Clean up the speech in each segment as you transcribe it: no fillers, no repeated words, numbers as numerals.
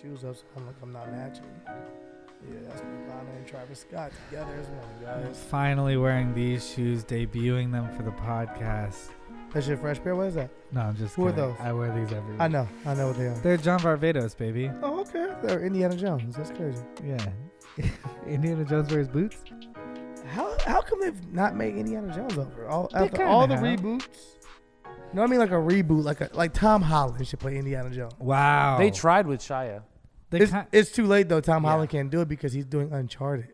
shoes up, so I'm not matching. Yeah, that's Nirvana and Travis Scott together as one, guys. Finally wearing these shoes, debuting them for the podcast. That's your fresh pair? What is that? No, I'm just Who are kidding. those? I wear these every week. I know what they are. They're John Varvatos, baby. Oh, okay. They're Indiana Jones. That's crazy. Yeah. Indiana Jones wears boots? How come they've not made Indiana Jones over? After kinda all the have. reboots? You know what I mean? Like a reboot, like Tom Holland should play Indiana Jones. Wow. They tried with Shia. It's too late though. Tom Yeah. Holland can't do it because he's doing Uncharted.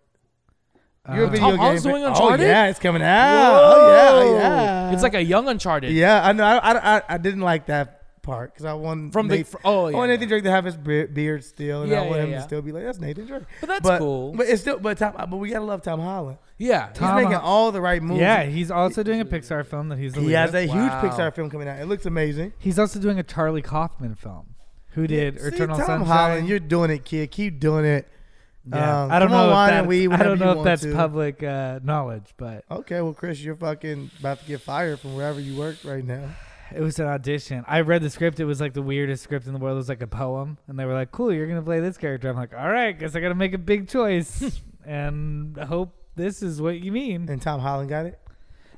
You're a Tom video game Holland's fan. doing Uncharted? Oh yeah, it's coming out. Whoa. Oh yeah. It's like a young Uncharted. Yeah, I know. I didn't like that part because I want From the I want Nathan yeah. Drake to have his beard still, and I Yeah, want him yeah. to still be like, that's Nathan Drake. But that's cool. But it's still, but we gotta love Tom Holland. Yeah. He's making all the right moves. Yeah, he's also doing a Pixar film that he's the He lead has of. a huge Wow. Pixar film coming out. It looks amazing. He's also doing a Charlie Kaufman film. Who did See, Eternal Tom Sunshine? Holland, you're doing it, kid. Keep doing it. Yeah. I don't come on, know wine if and weed that's, I don't whenever know you if that's want to. public knowledge, but Okay, well, Chris, you're fucking about to get fired from wherever you work right now. it was an audition. I read the script. It was like the weirdest script in the world. It was like a poem. And they were like, cool, you're going to play this character. I'm like, all right, guess I got to make a big choice. And I hope this is what you mean. And Tom Holland got it?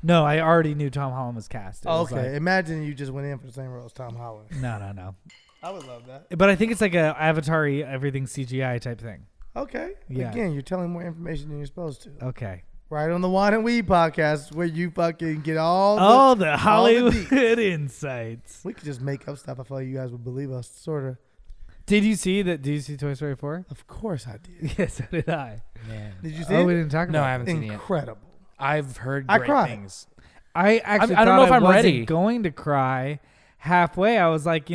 No, I already knew Tom Holland was cast. It was Okay, like, imagine you just went in for the same role as Tom Holland. no. I would love that. But I think it's like a Avatar-y, everything CGI type thing. Okay. Yeah. Again, you're telling more information than you're supposed to. Okay. Right on the Wine and Weed podcast where you fucking get all The Hollywood deets. insights. We could just make up stuff. I feel like you guys would believe us, sort of. Did you see Toy Story 4? Of course I did. Yes, so did I. Man. Did you see Oh, it? we didn't talk about No, I it. haven't seen it yet. Incredible. I've heard I great cried. things. I actually I don't know thought if I'm wasn't ready. going to cry. Halfway, I was like,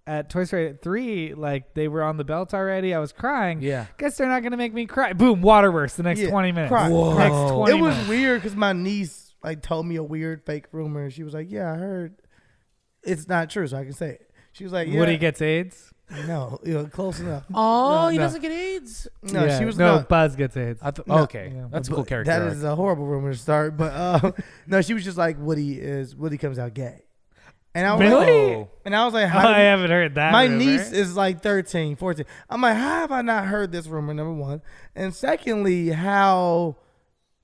at Toy Story 3, like they were on the belt already. I was crying. Yeah. Guess they're not going to make me cry. Boom, waterworks the next Yeah, 20 minutes. cry. Whoa. Next 20 It was minutes. weird because my niece told me a weird fake rumor. She was like, yeah, I heard it's not true, so I can say it. She was like, yeah. Woody gets AIDS? No, close enough. Oh, he no. doesn't get AIDS. No, Yeah. she was No, not. Buzz gets AIDS. No. Okay. Yeah. That's a cool But character. That arc. is a horrible rumor to start, but no, she was just like Woody comes out gay, and I was Really? like, and I was like, Oh, how I haven't heard that. my rumor. niece is like 13, 14. I'm like, how have I not heard this rumor? Number one, and secondly, how?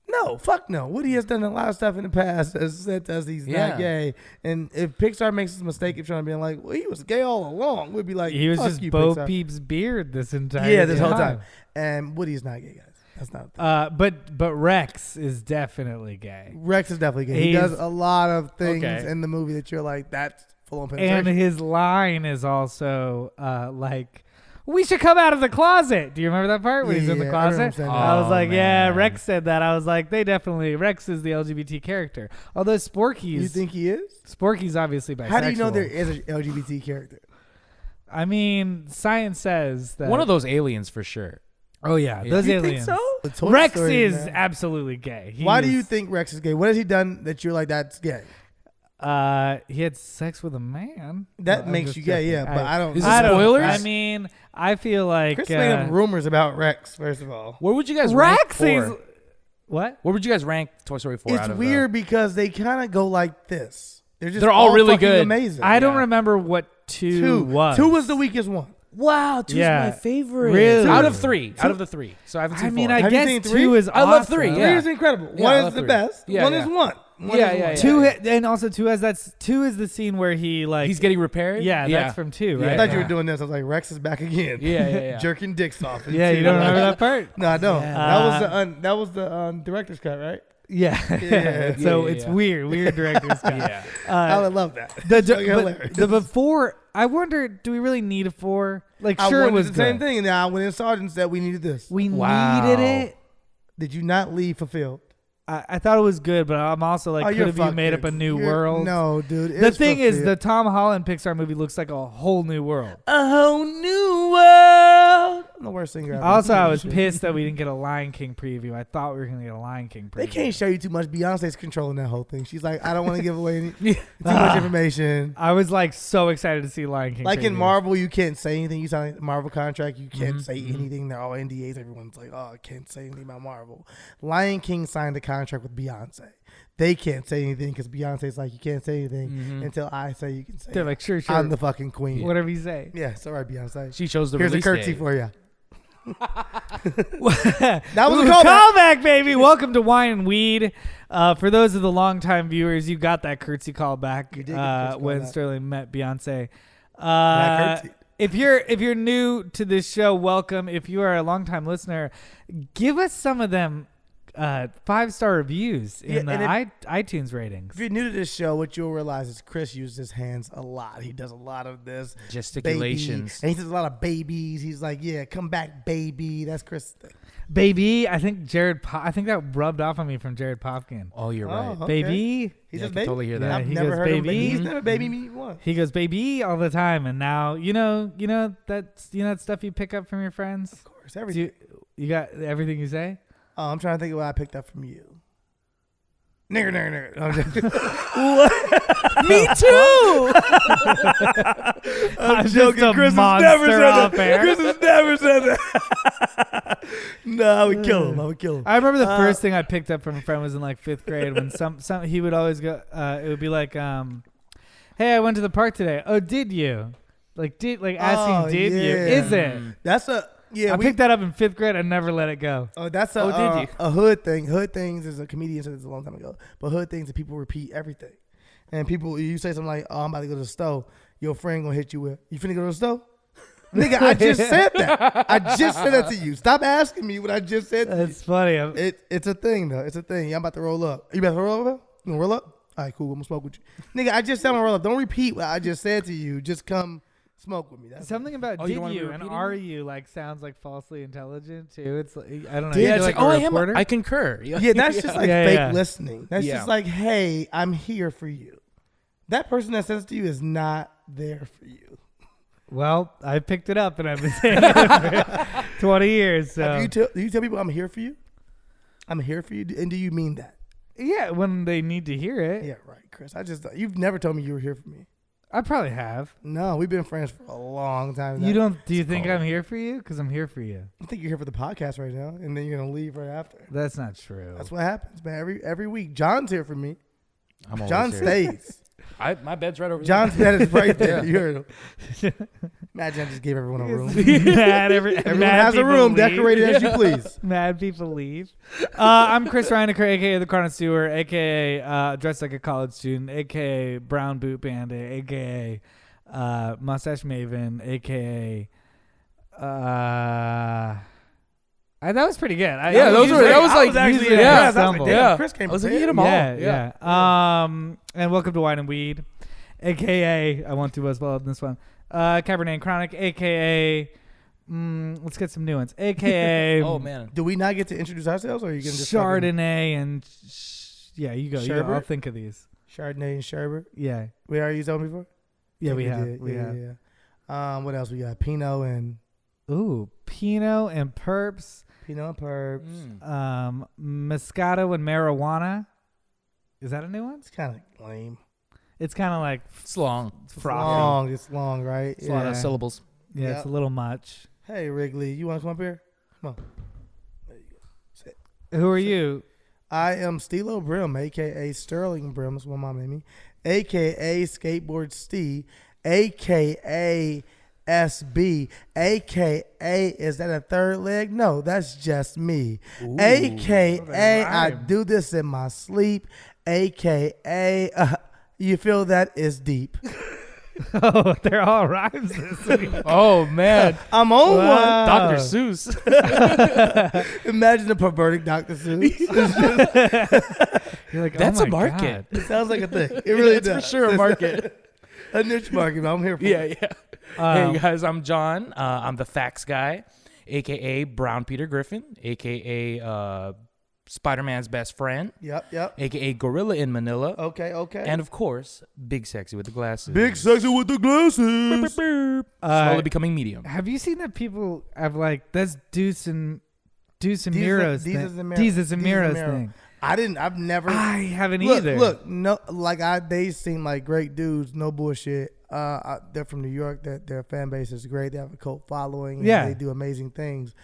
No, fuck no. Woody has done a lot of stuff in the past that said to us he's not gay, and if Pixar makes a mistake of trying to be like, well, he was gay all along, we'd be like, He was fuck just you, Bo Pixar. Peep's beard this entire Yeah, this whole time, and Woody's not gay, guys. That's not. But Rex is definitely gay. Rex is definitely gay. He He's- does a lot of things Okay. in the movie that you're like, that's full on penetration. And his line is also like, we should come out of the closet. Do you remember that part when he's in the Yeah, I remember closet? him saying I was that. like, Oh, yeah, man. Rex said that. I was like, Rex is the LGBT character. Although You Sporky's think he is? obviously bisexual. How do you know there is an LGBT character? I mean, science says that. One of those aliens for sure. Oh, yeah. Yeah. Those You aliens. think so? The Toy Rex Story, is man. absolutely gay. Why do you think Rex is gay? What has he done that you're like, that's gay? He had sex with a man. That I'm makes just you gay, joking. yeah. But I don't. Is it I don't- spoilers? I mean, I feel like Chris made up rumors about Rex. First of all, Where would you guys rank Rex is 4? what? Where would you guys rank Toy Story 4 it's out of weird because they kind of go like this. They're all really fucking good. Amazing. I don't Yeah. remember what two was. Two was the weakest one. Wow, two's Yeah. my favorite. Really? Out of 3. Out of the 3. So I haven't seen I mean, 4. I Have you guess seen three? 2 is I love awesome. 3, Three yeah. is incredible. Yeah, One I is love the three. best. Yeah, One yeah. is one. One Yeah, is yeah, one. yeah. And also 2 has 2 is the scene where he like He's getting repaired? Yeah, that's from 2, Yeah, right? I thought you were doing this. I was like, Rex is back again. Yeah. Jerking dicks off. in Yeah, you two. don't remember that part? No, I don't. Yeah. That was the director's cut, right? Yeah. Yeah. So Yeah, it's yeah. weird director's cut. Yeah. I Uh, love that. the Fucking but hilarious. the before, I wonder, do we really need a 4? Like, I sure, it wanted was the same good. thing, and then I went and saw it and said we needed this. We Wow. needed it. Did you not leave fulfilled? I thought it was good, but I'm also like, could have you made up a new world? No, dude. The thing is, the Tom Holland Pixar movie looks like a whole new world. a whole new world. I'm the worst singer ever. Also, I was pissed that we didn't get a Lion King preview. I thought we were gonna get a Lion King preview. They can't show you too much. Beyonce's controlling that whole thing. She's like, I don't want to give away too much information. I was like so excited to see Lion King. Like preview. in Marvel, you can't say anything. You sign a Marvel contract, you can't say anything. They're all NDAs. Everyone's like, oh, I can't say anything about Marvel. Lion King signed a contract with Beyonce. They can't say anything because Beyonce's like, you can't say anything until I say you can say. They're like, sure. I'm the fucking queen. Whatever you say. Yeah, it's all right, Beyonce. She chose the Here's a release curtsy date. for you. That was a callback, baby. Welcome to Wine and Weed. For those of the longtime viewers, you got that curtsy callback You did get the curtsy when callback. Sterling met Beyonce. I curtsied. If you're new to this show, welcome. If you are a longtime listener, give us some of them 5-star reviews in the iTunes ratings. If you're new to this show, what you'll realize is Chris uses his hands a lot. He does a lot of this. Gesticulations. Baby, and he says a lot of babies. He's like, yeah, come back, baby. That's Chris' thing. Baby, I think I think that rubbed off on me from Jared Popkin. Oh, you're right. okay. Baby. He Yeah, I says can baby. totally hear Yeah, that. I've he never goes, heard him. baby. He's never baby me once. He goes baby all the time, and now you know that stuff you pick up from your friends. Of course, everything. You got everything you say. Oh, I'm trying to think of what I picked up from you. Nigger, nigger, nigger. I'm joking. Me too. I'm just joking. a Chris has monster never said off that. air. Chris has never said that. No, I would kill him. I would kill him. I remember the first thing I picked up from a friend was in like 5th grade when some he would always go. It would be like, "Hey, I went to the park today. Oh, did you? Asking, did you? yeah. Is it? That's a I picked that up in 5th grade. I never let it go. Oh, that's did you? a hood thing. Hood things is a comedian said this a long time ago. But hood things that people repeat everything. And people, you say something like, "Oh, I'm about to go to the store." Your friend gonna hit you with, "You finna go to the store?" Nigga, I just said that. I just said that to you. Stop asking me what I just said to That's funny. It's a thing though. It's a thing. Yeah, I'm about to roll up. You about to roll up? You gonna roll up? All right, cool. I'm gonna smoke with you. Nigga, I just said I'm gonna roll up. Don't repeat what I just said to you. Just come smoke with me. That's Something about Oh, you did wanna be you and repeating are it? you like sounds like falsely intelligent too. It's like, I don't know. Yeah, You're it's like like, a I am. reporter. I concur. Yeah, that's just like Yeah, fake yeah. listening. That's Yeah. just like, hey, I'm here for you. That person that says to you is not there for you. Well, I picked it up and I've been saying it for 20 years. So Do you tell people I'm here for you? I'm here for you, and do you mean that? yeah, when they need to hear it, Yeah, right, Chris. You've never told me you were here for me. I probably have. No, we've been friends for a long time. You don't? Do you It's think called- I'm here for you? Because I'm here for you. I think you're here for the podcast right now, and then you're gonna leave right after. That's not true. That's what happens, man. Every week, John's here for me. I'm always John here. stays. My bed's right over John's bed is right there. Yeah. You heard him. Imagine I just gave everyone a room. Everyone Everyone has a room decorated as you please. Mad people leave. I'm Chris Reinacher, aka the Connoisseur, aka dressed like a college student, aka Brown Boot Bandit, aka Mustache Maven, aka that was pretty good. Yeah, that was like actually usually- yeah, yeah, stumble. yeah. Chris came I was like, prepared. hit 'em all. Yeah. And welcome to Wine and Weed, aka I won't do as well in this one. Cabernet and Chronic, aka let's get some new ones, aka Oh man. Do we not get to introduce ourselves, or are you gonna just Chardonnay and yeah, you go. Sherbet? I'll think of these. Chardonnay and sherbet? Yeah, We already used that one before. yeah, we have. did. We Yeah, have. yeah. What else we got? Pinot and Pinot and Perps, Perbs. Moscato and Marijuana. Is that a new one? It's kind of lame. It's kind of like It's long. It's frothy. long. It's long, right? It's a lot of syllables. Yeah, Yep. it's a little much. Hey, Wrigley, you want to come up here? Come on. There you go. Sit. Who are you? I am Steelo Brim, a.k.a. Sterling Brim. That's what my mom named me. A.k.a. Skateboard Steve. A.k.a. SB. A.k.a. Is that a third leg? No, that's just me. A.k.a. I do this in my sleep. A.k.a. You feel that is deep. Oh, they're all rhymes this week. Oh man. I'm on Wow. Dr. Seuss. one. Imagine a pervertic Dr. Seuss. You're like, That's oh a my market. God. It sounds like a thing. It really It's does. for sure a market. A niche market. But I'm here for Yeah, it. yeah. Hey guys, I'm John. I'm the facts guy, aka Brown Peter Griffin, aka Spider-Man's best friend, Yep. aka Gorilla in Manila. Okay. And of course, Big Sexy with the glasses. Big Sexy with the glasses. Slowly becoming medium. Have you seen that people have like that's Deuce and Miro's thing? Deez and Miro's thing. I've never. I haven't either. Look, no, like they seem like great dudes, no bullshit. They're from New York. Their fan base is great. They have a cult following. And Yeah, they do amazing things.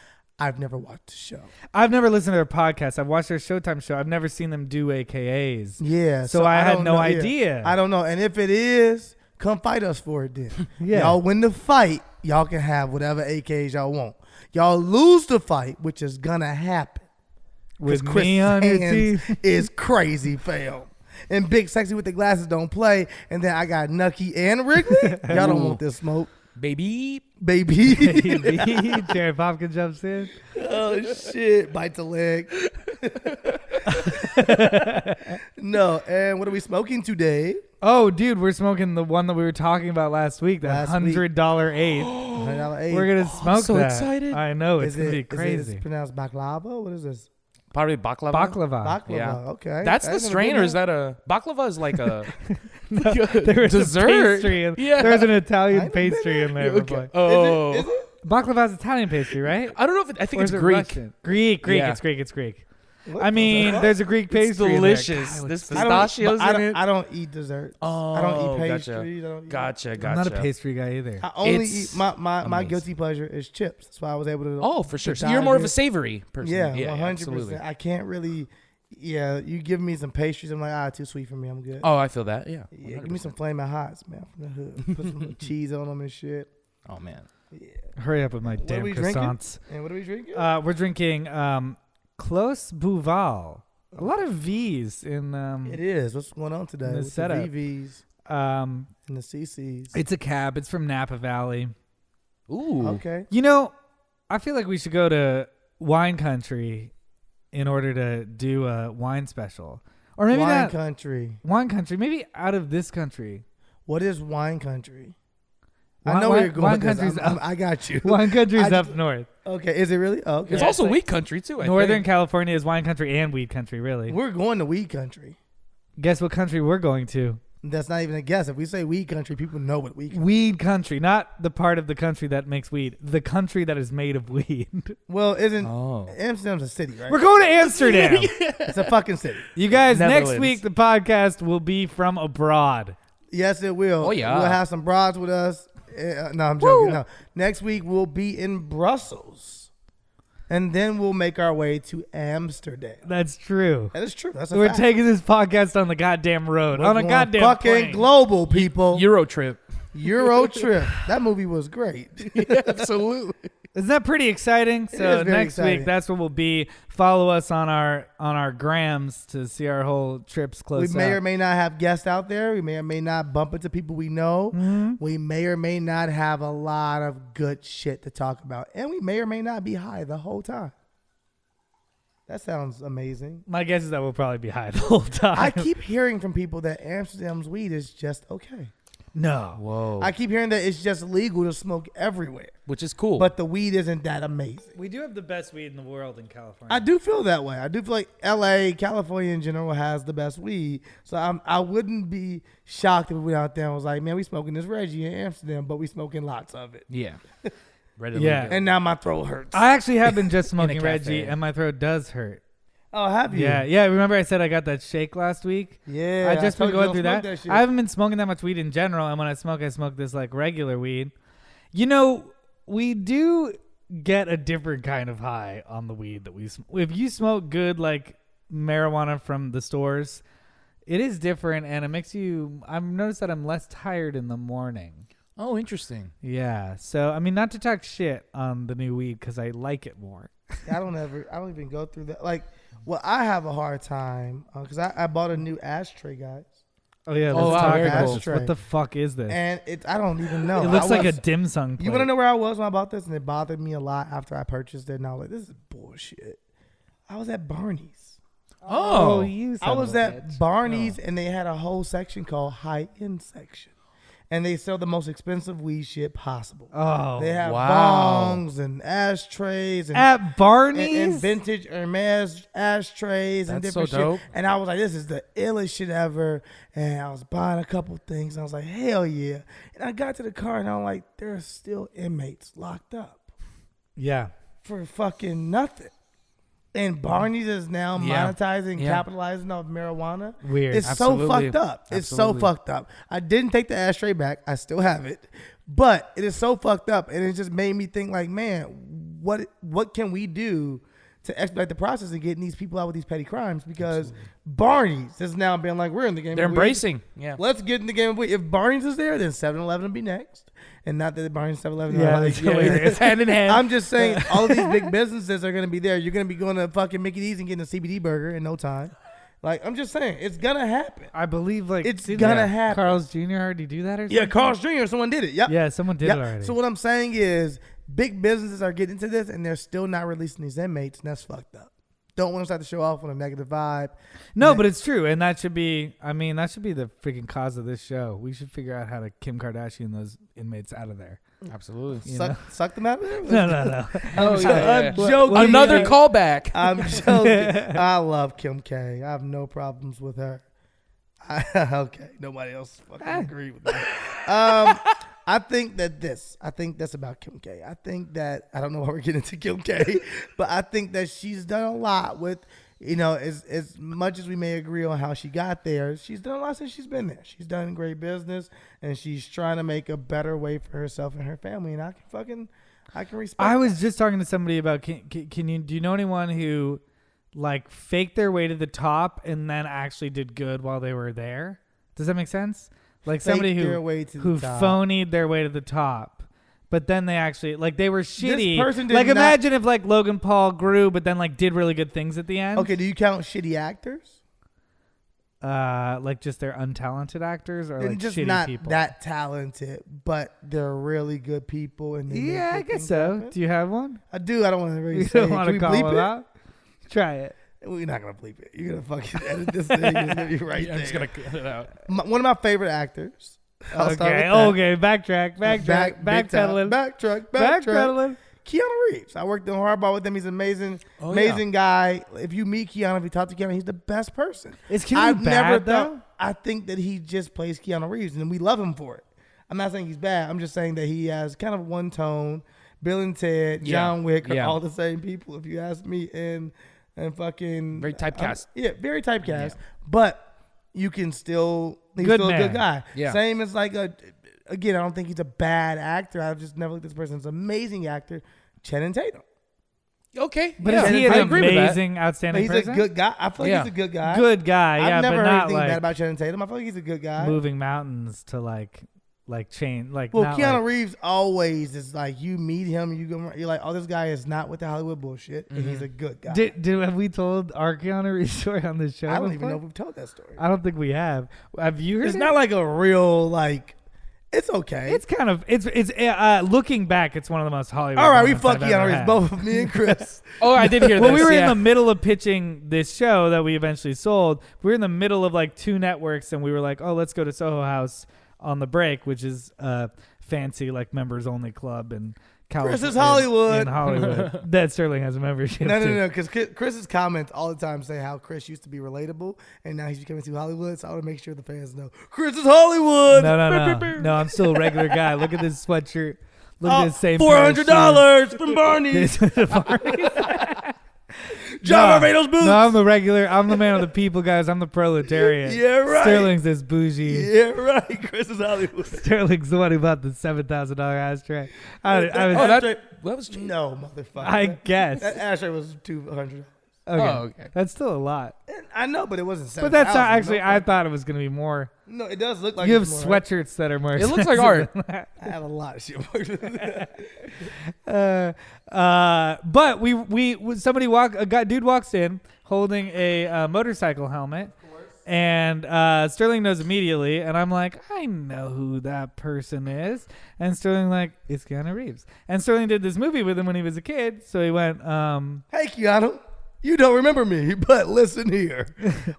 I've never watched the show. I've never listened to their podcast. I've watched their Showtime show. I've never seen them do AKAs. Yeah, so I had no idea. idea. I don't know. And if it is, come fight us for it then. Yeah. Y'all win the fight, y'all can have whatever AKs y'all want. Y'all lose the fight, which is gonna happen. With Chris me on your Hands team. is crazy, fam. And Big Sexy with the glasses don't play. And then I got Nucky and Wrigley. Y'all don't want this smoke. Baby. Jared Popkin jumps in. Oh, shit. Bite the leg. No. And what are we smoking today? Oh, dude, we're smoking the one that we were talking about last week, that $100 eighth. $100 We're going to smoke so that. excited. I know. It's going to be Is crazy. it pronounced baklava? What is this? Probably baklava. Baklava. Baklava. Okay. That's I the ain't never strain, been or is there. that a baklava? Is like a There was dessert. a pastry. There's an I Italian ain't been pastry in there. Okay. Oh. Oh, Is it? Baklava's Italian pastry, right? I don't know if I think Or it's is it Greek. Russian? Greek. Yeah. It's Greek. What I mean, the there's a Greek pastry. It's in there. delicious. God, This it's- pistachios in it. I don't eat desserts. Oh, I don't eat gotcha. pastries. I don't eat Gotcha. I'm not a pastry guy either. I only It's eat my amazing. guilty pleasure is chips. That's why I was able to. Oh, for sure. to So you're more of a digest- savory person. Yeah, yeah 100%. absolutely. I can't really. Yeah, you give me some pastries, I'm like, too sweet for me. I'm good. Oh, I feel that. Yeah. Yeah, give me some flaming hots, man, from the hood. Put some cheese on them and shit. Oh man. Yeah. Hurry up with my What are damn we drinking? croissants. And what are we drinking? We're drinking Clos Bouval. A lot of V's in It is. What's going on today? the With setup. The VVs um and the CCs. it's a cab. It's from Napa Valley. Ooh. Okay. You know, I feel like we should go to Wine Country in order to do a wine special. Or maybe Wine not country. Wine Country, maybe out of this country. What is wine country? I Wine- know where wine- you're going. wine with this. country's I'm- up. I got you. Wine Country's I- up north. Okay, is it really? Oh, okay. It's also wheat country too. I Northern think. California is wine country and weed country, really. We're going to weed country. Guess what country we're going to? That's not even a guess. If we say weed country, people know what weed country. Weed country, not the part of the country that makes weed. The country that is made of weed. Well, isn't Oh. Amsterdam's a city, right? We're going to Amsterdam. It's a fucking city. You guys, next Netherlands. week the podcast will be from abroad. Yes, it will. Oh, yeah. We'll have some broads with us. No, I'm joking. No. Next week we'll be in Brussels. And then we'll make our way to Amsterdam. That's true. That is true. That's a We're fact. taking this podcast on the goddamn road. We're on a going goddamn fucking plane. global, people. Euro trip. Euro trip. That movie was great. Absolutely. Isn't that pretty exciting? It So is very next exciting. week, that's what we'll be. Follow us on our grams to see our whole trips close We may up. or may not have guests out there. We may or may not bump into people we know. Mhm. We may or may not have a lot of good shit to talk about. And we may or may not be high the whole time. That sounds amazing. My guess is that we'll probably be high the whole time. I keep hearing from people that Amsterdam's weed is just okay. no. Whoa. I keep hearing that it's just legal to smoke everywhere. Which is cool. But the weed isn't that amazing. We do have the best weed in the world in California. I do feel that way. I do feel like LA, California in general has the best weed. So I wouldn't be shocked if we went out there and was like, man, we smoking this Reggie in Amsterdam, but we smoking lots of it. yeah. Ready Yeah. to And now my throat hurts. I actually have been just In a smoking cafe. Reggie, and my throat does hurt. Oh, have you? Yeah. Remember I said I got that shake last week? Yeah. I just told been you going don't through smoke that. shit. I haven't been smoking that much weed in general, and when I smoke this like regular weed. You know, we do get a different kind of high on the weed that we smoke. If you smoke good like marijuana from the stores, it is different, and it makes you. I've noticed that I'm less tired in the morning. Oh, interesting. Yeah. So I mean, not to talk shit on the new weed because I like it more. I don't even go through that. Like, well, I have a hard time because I bought a new ashtray, guys. Oh yeah. Oh, Let's wow, talk very about cool. this. What the fuck is this? And I don't even know. It looks I like a was- dim sum plate. You want to know where I was when I bought this? And it bothered me a lot after I purchased it. And I was like, this is bullshit. I was at Barney's. Oh. you. I was at Barney's and they had a whole section called high-end section. and they sell the most expensive weed shit possible. Oh, They have wow. bongs and ashtrays and at Barney's. and vintage Hermes ashtrays and That's different so shit. dope. And I was like, this is the illest shit ever. And I was buying a couple things. And I was like, hell yeah. And I got to the car and I'm like, there are still inmates locked up Yeah. for fucking nothing. And Barney's is now Yeah. monetizing, Yeah. capitalizing off marijuana. Weird. It's Absolutely. so fucked up. It's so Absolutely. fucked up. I didn't take the ashtray back. I still have it. But it is so fucked up. And it just made me think like, man, what can we do to expedite the process of getting these people out with these petty crimes? Because Barney's has now been like, we're in the game. They're of weed. embracing. Yeah. Let's get in the game of weed. If Barney's is there, then 7-Eleven will be next. And not that Barney's 7-Eleven. Yeah, are it's like, hilarious. Hand in hand. I'm just saying, all of these big businesses are going to be there. You're going to be going to fucking Mickey D's and getting a CBD burger in no time. Like, I'm just saying, it's going to happen. I believe like It's didn't gonna happen. Carl's Jr. already do that or something? Yeah, Carl's Jr., someone did it. Yep. Yeah, someone did Yep. it already. So what I'm saying is, big businesses are getting into this, and they're still not releasing these inmates, and that's fucked up. Don't want to start to show off on a negative vibe. No, but it's true, and that should be. I mean, that should be the freaking cause of this show. We should figure out how to Kim Kardashian those inmates out of there. Absolutely. You know? Suck them out of there? No. Oh, I'm joking. Another callback. I'm joking. I love Kim K. I have no problems with her. Okay, nobody else fucking agree with that. I think that's about Kim K. I think that, I don't know why we're getting into Kim K, but I think that she's done a lot with, as much as we may agree on how she got there, she's done a lot since she's been there. She's done great business, and she's trying to make a better way for herself and her family, and I can respect I that. was just talking to somebody about. Do you know anyone who like faked their way to the top and then actually did good while they were there? Does that make sense? Like somebody Faked who their way to the who top. phonied their way to the top, but then they actually like they were shitty. person did like not- imagine if like Logan Paul grew, but then like did really good things at the end. Okay, do you count shitty actors? Like just they're untalented actors or They're like just shitty not people. that talented, but they're really good people. And they Yeah, I make good guess things so. happen. Do you have one? I do. I don't want to really You say. don't It. want Can to we call bleep it it? out? Try it. We're not gonna bleep it. You're gonna fucking edit this thing. It's gonna be right I'm there. just going to cut it out. One of my favorite actors. I'll start Okay, with okay, backtrack, that. backpedaling, Backtrack. backpedaling. Keanu Reeves. I worked in Hardball with him. He's an amazing, Oh, amazing guy. If you meet Keanu, if you talk to Keanu, he's the best person. Is Keanu I've never bad though? thought. I think that he just plays Keanu Reeves, and we love him for it. I'm not saying he's bad. I'm just saying that he has kind of one tone. Bill and Ted, Yeah. John Wick are Yeah. all the same people, if you ask me. And fucking Very typecast. yeah, very typecast. But you can still he's Good still a man. good guy. Yeah. Same as like again, I don't think he's a bad actor. I've just never looked at this person as an amazing actor. Channing Tatum. Okay. But yeah, is he I an agree with that. amazing, outstanding He's person? a good guy. I feel like Yeah. he's a good guy. Good guy, yeah, I've never but heard not anything like bad about Channing Tatum. I feel like he's a good guy. moving mountains to like chain, like Well, not Keanu like, Reeves always is like, you meet him, you're like, oh, this guy is not with the Hollywood bullshit, and he's a good guy. have we told our Keanu Reeves story on this show? I don't even before? know if we've told that story. I don't think we have. Have you heard It's it? not like a real like. It's okay. It's kind of it's looking back, it's one of the most Hollywood. all right. We moments fuck I've Keanu ever Reeves, had. both of me and Chris. Oh, I did hear Well, this. we were in yeah. the middle of pitching this show that we eventually sold. We were in the middle of like 2 networks, and we were like, "Oh, let's go to Soho House on the break," which is fancy like members only club in California. Chris is Hollywood. In Hollywood. That Sterling has a membership. No, to. because Chris's comments all the time say how Chris used to be relatable, and now he's becoming too Hollywood. So I want to make sure the fans know Chris is Hollywood. No, I'm still a regular guy. Look at this sweatshirt. Look at this same $400 from Barney's. John Barbados boots. No, I'm the regular. I'm the man of the people, guys. I'm the proletariat. Yeah, right. Sterling's this bougie. Yeah, right. Chris is Hollywood. Sterling's the one who bought the $7,000 ashtray. That was cheap. No, motherfucker. I guess. That ashtray was $200. Okay. Oh, okay. That's still a lot. I know, but it wasn't. But that's not $7,000, actually. no I fuck. thought it was going to be more. No, it does look like You have it's more, right? sweatshirts that are more. It looks like expensive art. than that. I have a lot of shit. But somebody a dude walks in holding a motorcycle helmet, and Sterling knows immediately, and I'm like, I know who that person is, and Sterling like, it's Keanu Reeves, and Sterling did this movie with him when he was a kid, so he went, Hey, Keanu. You don't remember me, but listen here.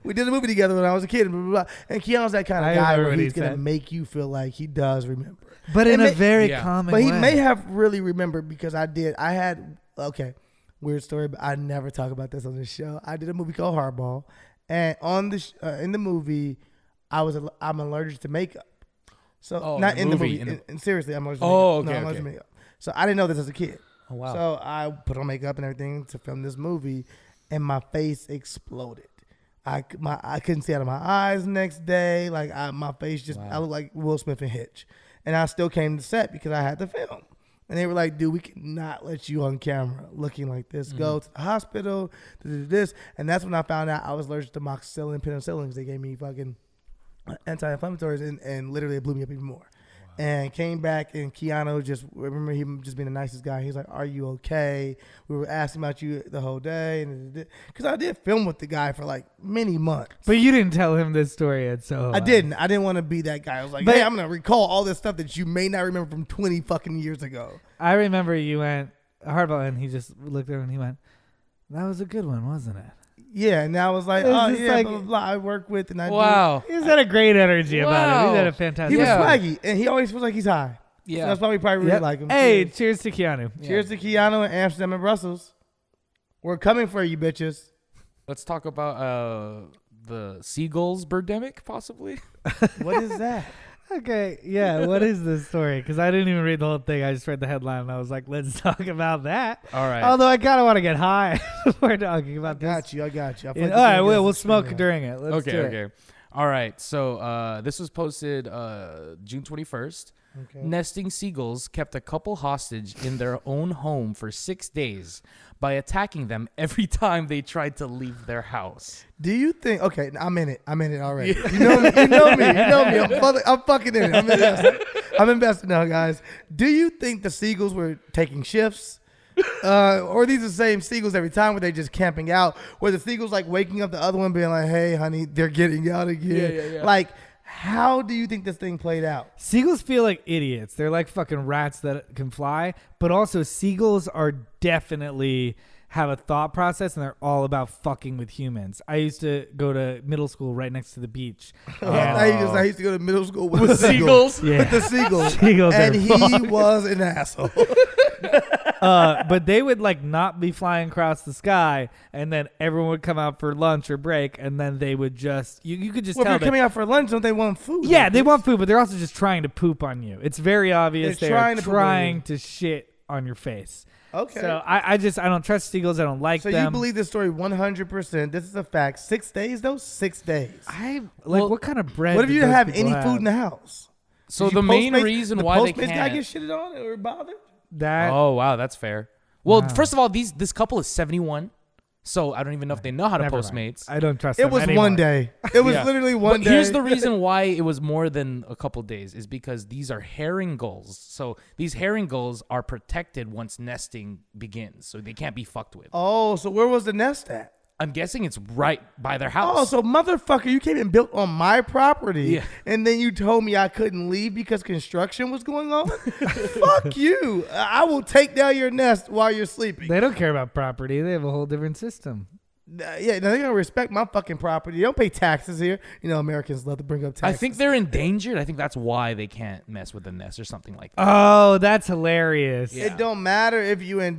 We did a movie together when I was a kid. Blah, blah, blah. And Keanu's that kind of guy where he's going to make you feel like he does remember. But in a very common way. But he may have really remembered because weird story, but I never talk about this on this show. I did a movie called Hardball. And on the in the movie, I'm allergic to makeup. So not in the movie. And seriously, I'm allergic to makeup. Okay, I'm allergic to makeup. So I didn't know this as a kid. Oh, wow. So I put on makeup and everything to film this movie, and my face exploded. I couldn't see out of my eyes the next day. Like my face just, I looked like Will Smith in Hitch. And I still came to set because I had to film. And they were like, dude, we cannot let you on camera looking like this. Go to the hospital, do this. And that's when I found out I was allergic to moxicillin and penicillin because they gave me fucking anti-inflammatories and literally it blew me up even more. And came back and Keanu remember him just being the nicest guy. He's like, are you okay? We were asking about you the whole day. Because I did film with the guy for like many months. But you didn't tell him this story at Soho. I didn't want to be that guy. I was like, hey, I'm going to recall all this stuff that you may not remember from 20 fucking years ago. I remember you went, Hardball, and he just looked over and he went, that was a good one, wasn't it? Yeah, and I was like, blah, blah, blah. I work with, and I do. He's had a great energy about it. He's had a fantastic. He was swaggy, and he always feels like he's high. Yeah, so that's why we probably really like him. Hey, cheers to Keanu. Cheers to Keanu and Amsterdam and Brussels. We're coming for you, bitches. Let's talk about the Seagulls birdemic, possibly. What is that? Okay, yeah, what is this story? Because I didn't even read the whole thing. I just read the headline, and I was like, let's talk about that. All right. Although I kind of want to get high before talking about this. I got you. All right, we'll smoke during it. Let's do it. Okay. All right, so this was posted June 21st. Okay. Nesting seagulls kept a couple hostage in their own home for 6 days by attacking them every time they tried to leave their house. Do you think? Okay, I'm in it already. You know me. I'm fucking in it. I'm invested now, guys. Do you think the seagulls were taking shifts? Or are these the same seagulls every time where they just camping out? Where the seagulls like waking up the other one being like, hey, honey, they're getting out again. Yeah. Like, how do you think this thing played out? Seagulls feel like idiots. They're like fucking rats that can fly. But also seagulls are definitely have a thought process and they're all about fucking with humans. I used to go to middle school right next to the beach. I used to go to middle school with the seagulls. With the seagulls. And he was an asshole. But they would like not be flying across the sky, and then everyone would come out for lunch or break, and then they would just you could just tell. If you're coming out for lunch, don't they want food? Yeah, they want food, but they're also just trying to poop on you. It's very obvious they're trying to shit on your face. Okay. So I don't trust seagulls. I don't like them. So you believe this story 100%. This is a fact. 6 days, though? 6 days. What kind of bread? What if you didn't have any food in the house? So the main reason why they can't. Did I get shitted on or bothered? Oh, wow. That's fair. Well, first of all, this couple is 71. So I don't even know if they know how to Postmates. I don't trust them It was anymore. one day. It was literally one day. Here's the reason why it was more than a couple days is because these are herring gulls. So these herring gulls are protected once nesting begins. So they can't be fucked with. Oh, so where was the nest at? I'm guessing it's right by their house. Oh, so motherfucker, you came and built on my property, and then you told me I couldn't leave because construction was going on? Fuck you. I will take down your nest while you're sleeping. They don't care about property. They have a whole different system. Yeah, now they're going to respect my fucking property. They don't pay taxes here. You know, Americans love to bring up taxes. I think they're endangered. I think that's why they can't mess with the nest or something like that. Oh, that's hilarious. Yeah. It don't matter if you're in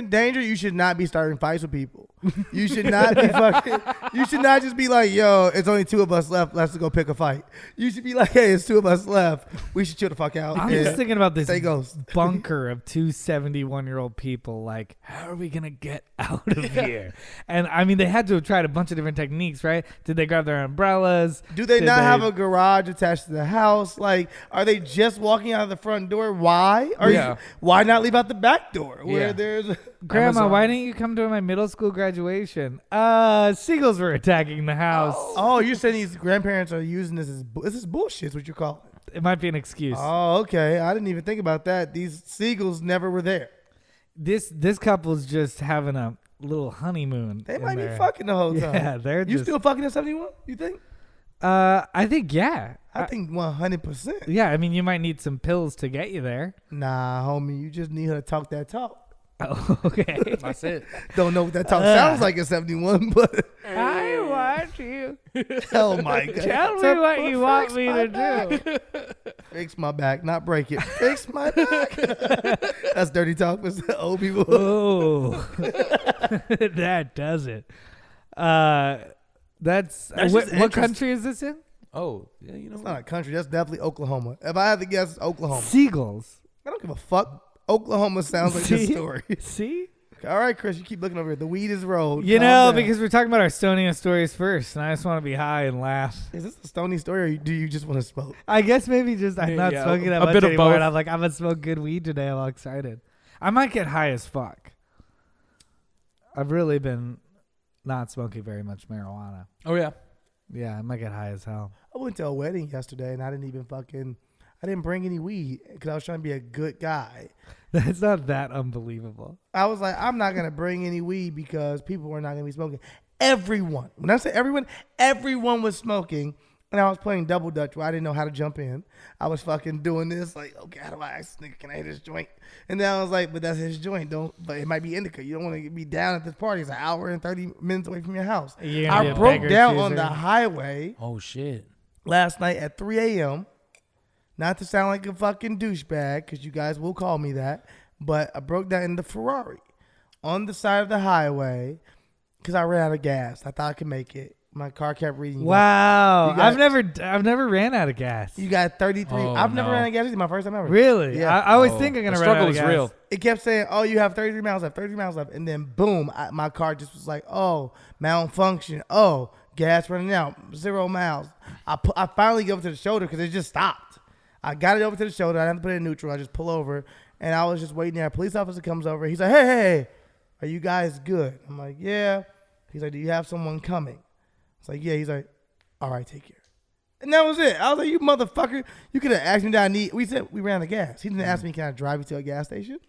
danger, you should not be starting fights with people. You should not be fucking. You should not just be like, yo, it's only 2 of us left. Let's go pick a fight. You should be like, hey, it's 2 of us left. We should chill the fuck out. I'm just thinking about this ghost. bunker of 2 71-year-old people. Like, how are we going to get out of here? And I mean, they had to have tried a bunch of different techniques, right? Did they grab their umbrellas? Do they not have a garage attached to the house? Like, are they just walking out of the front door? Why? Why not leave out the back door where there's... Grandma, why didn't you come to my middle school graduation? Seagulls were attacking the house. Oh, you're saying these grandparents are using this is bullshit is what you call it. It might be an excuse. Oh, okay. I didn't even think about that. These seagulls never were there. This couple's just having a little honeymoon. They might be fucking the whole time. Yeah, they're You still fucking at 71, you think? I think, yeah. I think 100%. Yeah, I mean, you might need some pills to get you there. Nah, homie, you just need her to talk that talk. Oh, okay. That's it. Don't know what that talk sounds like in 71, but I want you. oh my God. Tell me what you want me to do. Fix my back, not break it. Fix my back. That's dirty talk with old people. Oh, that does it. What country is this in? Oh, yeah, you know. It's not a country. That's definitely Oklahoma. If I had to guess, it's Oklahoma. Seagulls. I don't give a fuck. Oklahoma sounds like this story. See? All right, Chris, you keep looking over here. The weed is rolled. You Calm know, down. because we're talking about our Stonia stories first, and I just want to be high and laugh. Is this a stony story, or do you just want to smoke? I guess maybe just I'm not Yeah, smoking that a much bit of anymore, both. and I'm like, I'm going to smoke good weed today. I'm all excited. I might get high as fuck. I've really been not smoking very much marijuana. Oh yeah. Yeah, I might get high as hell. I went to a wedding yesterday, and I didn't bring any weed because I was trying to be a good guy. That's not that unbelievable. I was like, I'm not going to bring any weed because people were not going to be smoking. Everyone, when I say everyone was smoking, and I was playing double dutch where I didn't know how to jump in. I was fucking doing this, like, okay, how do I ask this nigga, can I hit his joint? And then I was like, but that's his joint, but it might be indica. You don't want to be down at this party. It's an hour and 30 minutes away from your house. I broke down on the highway Oh shit. last night at 3 a.m., not to sound like a fucking douchebag, because you guys will call me that, but I broke down in the Ferrari on the side of the highway because I ran out of gas. I thought I could make it. My car kept reading. Wow, I've I've never ran out of gas. You got 33. Oh, I've never no. ran out of gas. This is my first time ever. Really? Yeah. I always think I'm gonna the run out struggle of is gas. real. It kept saying, "Oh, you have 33 miles left. 33 miles left," and then boom, my car just was like, "Oh, malfunction. Oh, gas running out. 0 miles." I finally go up to the shoulder because it just stopped. I got it over to the shoulder. I didn't have to put it in neutral. I just pull over, and I was just waiting there. A police officer comes over. He's like, hey, are you guys good? I'm like, yeah. He's like, do you have someone coming? It's like, yeah. He's like, all right, take care. And that was it. I was like, you motherfucker. You could have asked me that I need. We said we ran out of gas. He didn't ask me, can I drive you to a gas station?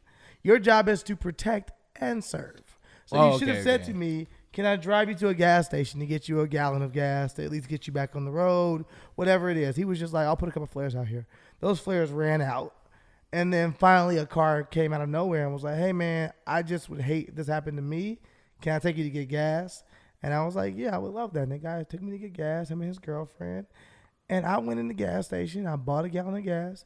Your job is to protect and serve. So you should have said to me, can I drive you to a gas station to get you a gallon of gas to at least get you back on the road? Whatever it is. He was just like, I'll put a couple flares out here. Those flares ran out. And then finally a car came out of nowhere and was like, hey, man, I just would hate if this happened to me. Can I take you to get gas? And I was like, yeah, I would love that. And the guy took me to get gas, him and his girlfriend. And I went in the gas station. I bought a gallon of gas.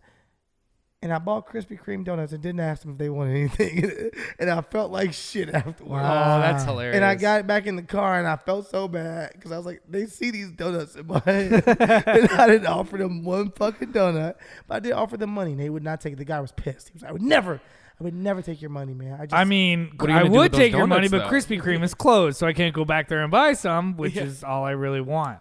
And I bought Krispy Kreme donuts and didn't ask them if they wanted anything. And I felt like shit afterwards. Wow, that's hilarious. And I got back in the car and I felt so bad because I was like, they see these donuts in my hand. And I didn't offer them one fucking donut. But I did offer them money and they would not take it. The guy was pissed. He was like, I would never take your money, man. I mean, What are you I gonna do would with those take your money, donuts, but though? Krispy Kreme is closed, so I can't go back there and buy some, which is all I really want.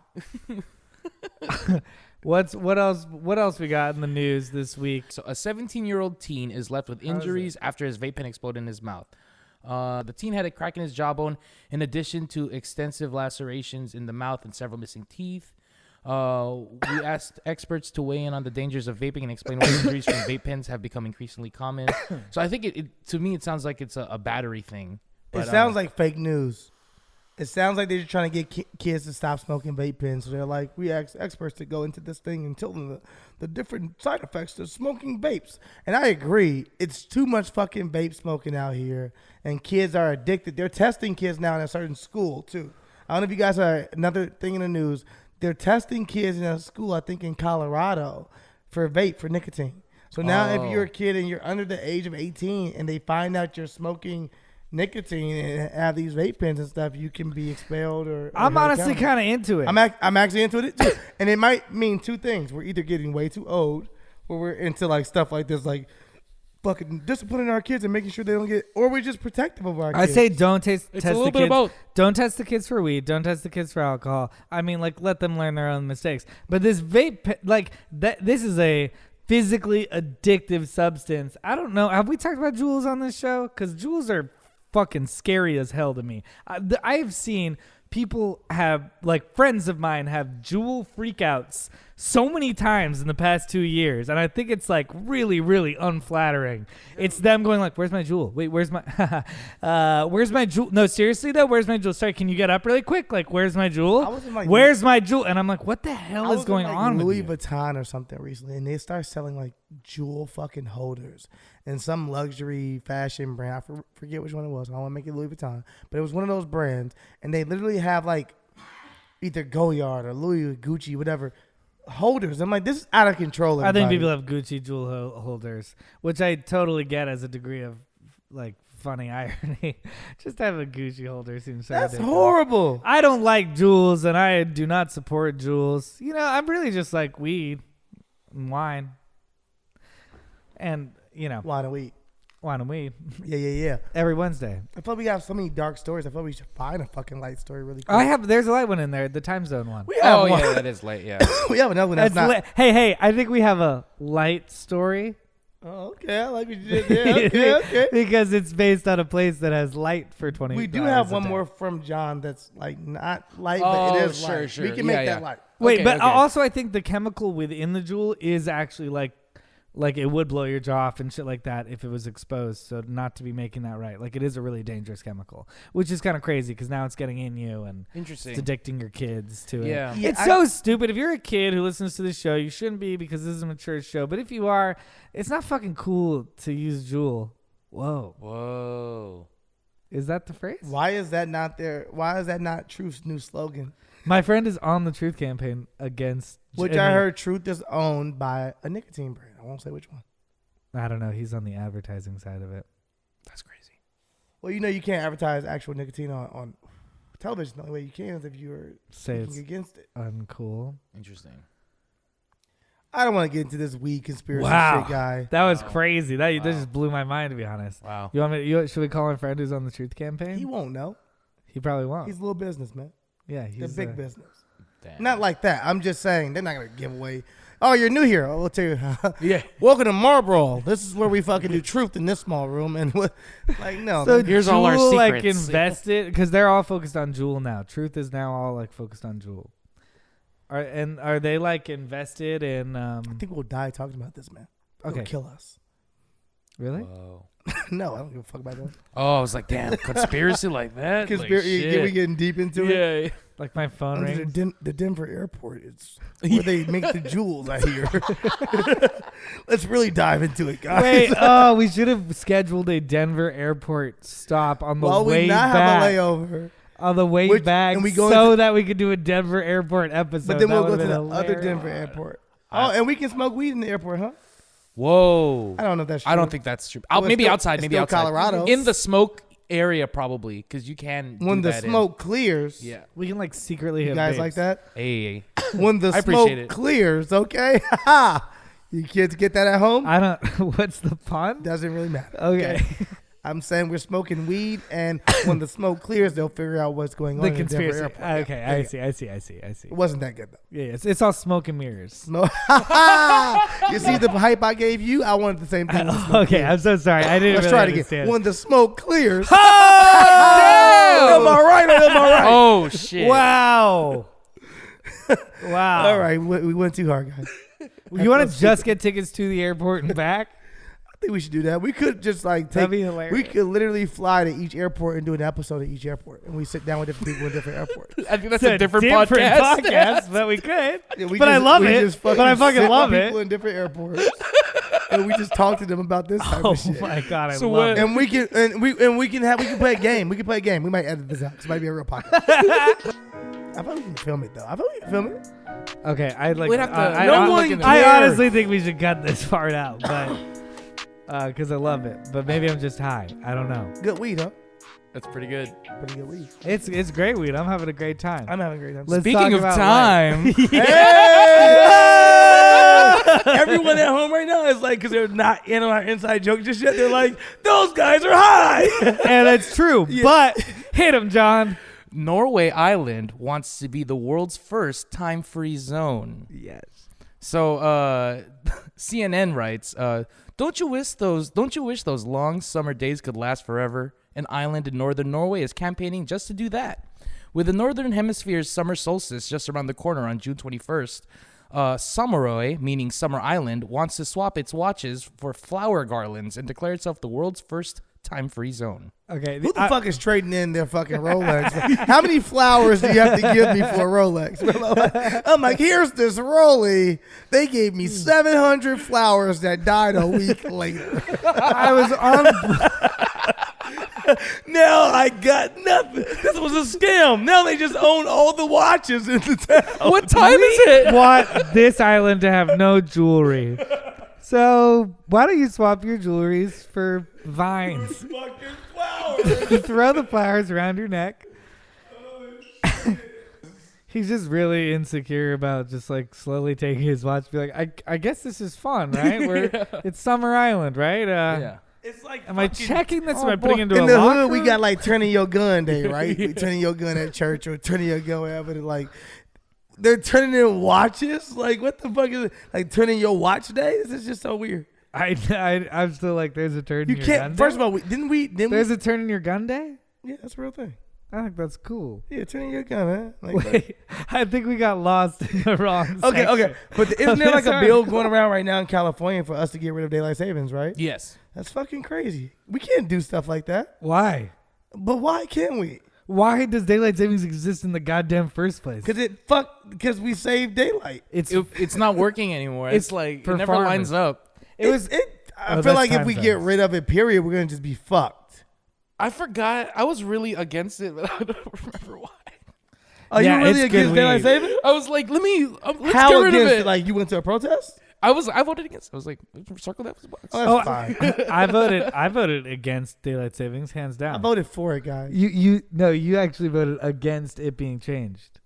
What else we got in the news this week? So a 17-year-old teen is left with injuries after his vape pen exploded in his mouth. The teen had a crack in his jawbone in addition to extensive lacerations in the mouth and several missing teeth. We asked experts to weigh in on the dangers of vaping and explain why injuries from vape pens have become increasingly common. So I think to me, it sounds like it's a battery thing. It sounds like fake news. It sounds like they're just trying to get kids to stop smoking vape pens. So they're like, we asked experts to go into this thing and tell them the different side effects of smoking vapes. And I agree. It's too much fucking vape smoking out here. And kids are addicted. They're testing kids now in a certain school, too. I don't know if you guys are, another thing in the news. They're testing kids in a school, I think in Colorado, for vape, for nicotine. So now if you're a kid and you're under the age of 18 and they find out you're smoking nicotine and have these vape pens and stuff, you can be expelled or I'm honestly kind of into it. I'm actually into it too. And it might mean two things. We're either getting way too old or we're into like stuff like this, like fucking disciplining our kids and making sure they don't get, or we're just protective of our kids. I say don't test It's the a little bit kids. of both. Don't test the kids for weed. Don't test the kids for alcohol. I mean, like, let them learn their own mistakes. But this vape, like, this is a physically addictive substance. I don't know. Have we talked about Juuls on this show? Because Juuls are fucking scary as hell to me. I've seen people have, like, friends of mine have Juul freakouts so many times in the past 2 years, and I think it's like really, really unflattering. It's them going like, "Where's my jewel? Wait, where's my where's my jewel? No, seriously though, where's my jewel? Sorry, can you get up really quick? Like, where's my jewel? Where's my jewel?" And I'm like, "What the hell is going on?" Louis with you? Vuitton or something recently, and they start selling like jewel fucking holders and some luxury fashion brand. I forget which one it was. I don't want to make it Louis Vuitton, but it was one of those brands, and they literally have like either Goyard or Louis or Gucci, whatever. Holders. I'm like, this is out of control. I think people have Gucci jewel holders, which I totally get as a degree of like funny irony. Just have a Gucci holder seems so ridiculous. Horrible. I don't like jewels, and I do not support jewels. You know, I'm really just like weed and wine, and you know, wine and weed. Wine and weed. Yeah. Every Wednesday. I thought we have so many dark stories. I thought we should find a fucking light story really quick. There's a light one in there, the time zone one. We have one. Yeah, that is late. Yeah. We have another one that's not. Hey, I think we have a light story. Oh, okay. I like what you did there. Okay. Because it's based on a place that has light for 20 We do have one more from John that's like not light, Oh, but it is sure, light. sure. We can Yeah, make yeah. that light. Wait, Okay, but okay. also I think the chemical within the jewel is actually like it would blow your jaw off and shit like that if it was exposed. So not to be making that right. Like it is a really dangerous chemical, which is kind of crazy because now it's getting in you and Interesting. it's addicting your kids to it. Yeah. It's so stupid. If you're a kid who listens to this show, you shouldn't be because this is a mature show. But if you are, it's not fucking cool to use Juul. Whoa. Is that the phrase? Why is that not there? Why is that not Truth's new slogan? My friend is on the Truth campaign against... Which I heard Truth is owned by a nicotine brand. I won't say which one. I don't know. He's on the advertising side of it. That's crazy. Well, you know you can't advertise actual nicotine on television. The only way you can is if you were speaking against it. Uncool. Interesting. I don't want to get into this weed conspiracy shit, guy. That was crazy. That just blew my mind, to be honest. Wow. You want me? Should we call our friend who's on the Truth campaign? He won't know. He probably won't. He's a little business, man. Yeah, He's a big business. Damn. Not like that. I'm just saying they're not gonna give away. Oh, you're new here. I'll tell you. Yeah. Welcome to Marlboro. This is where we fucking do truth in this small room. And like, no. So here's Juul, all our secrets. like invested because they're all focused on Juul now. Truth is now all like focused on Juul. Are they like invested in? I think we'll die talking about this, man. It'll kill us. Really? Whoa. No, I don't give a fuck about that. Oh, I was like, damn, conspiracy like that? Conspiracy. We getting deep into it. Yeah. Like my phone rings. The Denver airport. It's where they make the jewels, I hear. Let's really dive into it, guys. Wait, we should have scheduled a Denver airport stop on the way back. Have a layover. On the way back, and we go so that we could do a Denver airport episode. But then we'll go to the other Denver airport. Oh, and we can smoke weed in the airport, huh? Whoa. I don't know if that's true. I don't think that's true. Well, maybe still, outside. Maybe outside. Colorado. In the smoke area, probably, because you can. When do the that smoke clears. Yeah. We can like secretly You have guys babes. like that? Hey. When the smoke clears, okay? You kids get that at home? I don't. What's the pun? Doesn't really matter. Okay. I'm saying we're smoking weed, and when the smoke clears, they'll figure out what's going on The in the Denver conspiracy. airport. Okay, Yeah. I see. It wasn't that good, though. Yeah, it's all smoke and mirrors. You see the hype I gave you? I wanted the same thing. Okay, I'm so sorry. I didn't Let's really try it understand. again. When the smoke clears. Oh, Am I right or am I right? Oh, shit. Wow. Wow. All right, we went too hard, guys. You want to just get tickets to the airport and back? I think we should do that. We could just like That'd be hilarious. We could literally fly to each airport and do an episode at each airport, and we sit down with different people in different airports. I think that's It's a different podcast. but we could. Yeah, But I love it. But I fucking sit love with it. People in different airports, and we just talk to them about this type Oh of shit. my god, I So love what- it. And we can play a game. We can play a game. We might edit this out. This might be a real podcast. I thought we can film it though. Okay, I like. We'd have to- I, no I, one I, cares. I honestly think we should cut this part out, but because I love it. But maybe I'm just high. I don't know. Good weed, huh? That's pretty good. Pretty good weed. It's great weed. I'm having a great time. I'm having a great time. Let's Speaking talk of about time, Everyone at home right now is like, because they're not in on our inside joke just yet. They're like, those guys are high. and it's true. But hit him, John. Norway Island wants to be the world's first time-free zone. Yes. So CNN writes, don't you wish those long summer days could last forever? An island in northern Norway is campaigning just to do that. With the northern hemisphere's summer solstice just around the corner on June 21st, Sommaroy, meaning Summer Island, wants to swap its watches for flower garlands and declare itself the world's first time-free zone. Okay. Who the fuck is trading in their fucking Rolex? How many flowers do you have to give me for a Rolex? I'm like, here's this Rollie. They gave me 700 flowers that died a week later. I was on. Now I got nothing. This was a scam. Now they just own all the watches in the town. What time is it? Want this island to have no jewelry. So why don't you swap your jewelries for vines? Fucking flowers. Throw the flowers around your neck. He's just really insecure about just like slowly taking his watch. Be like, I guess this is fun, right? It's Summer Island, right? Yeah. It's like, am I checking this? Am I boy. putting into in a the locker? hood? We got like turning your gun day, right? We turning your gun at church or turning your gun wherever. Like they're turning in watches. Like what the fuck is it? Like turning your watch day? This is just so weird. I'm still like, there's a turn. You in your can't. gun First day? of all, There's a turn in your gun day. Yeah, that's a real thing. I think that's cool. Yeah, turning your gun, man. Like, Wait, I think we got lost in the wrong okay, section. okay. But isn't there like a Sorry. bill going around right now in California for us to get rid of daylight savings, right? Yes. That's fucking crazy. We can't do stuff like that. Why? But why can't we? Why does daylight savings exist in the goddamn first place? Because we save daylight. It's not working anymore. It's like for it never farmers. lines up. I feel like if we get rid of it, period, we're gonna just be fucked. I forgot. I was really against it, but I don't remember why. Are Yeah, you really it's good against daylight weed. saving? I was like, let's How get rid of against it. Like you went to a protest? I voted against. I was like, circle that box. Oh, that's fine. I voted against daylight savings, hands down. I voted for it, guys. You actually voted against it being changed.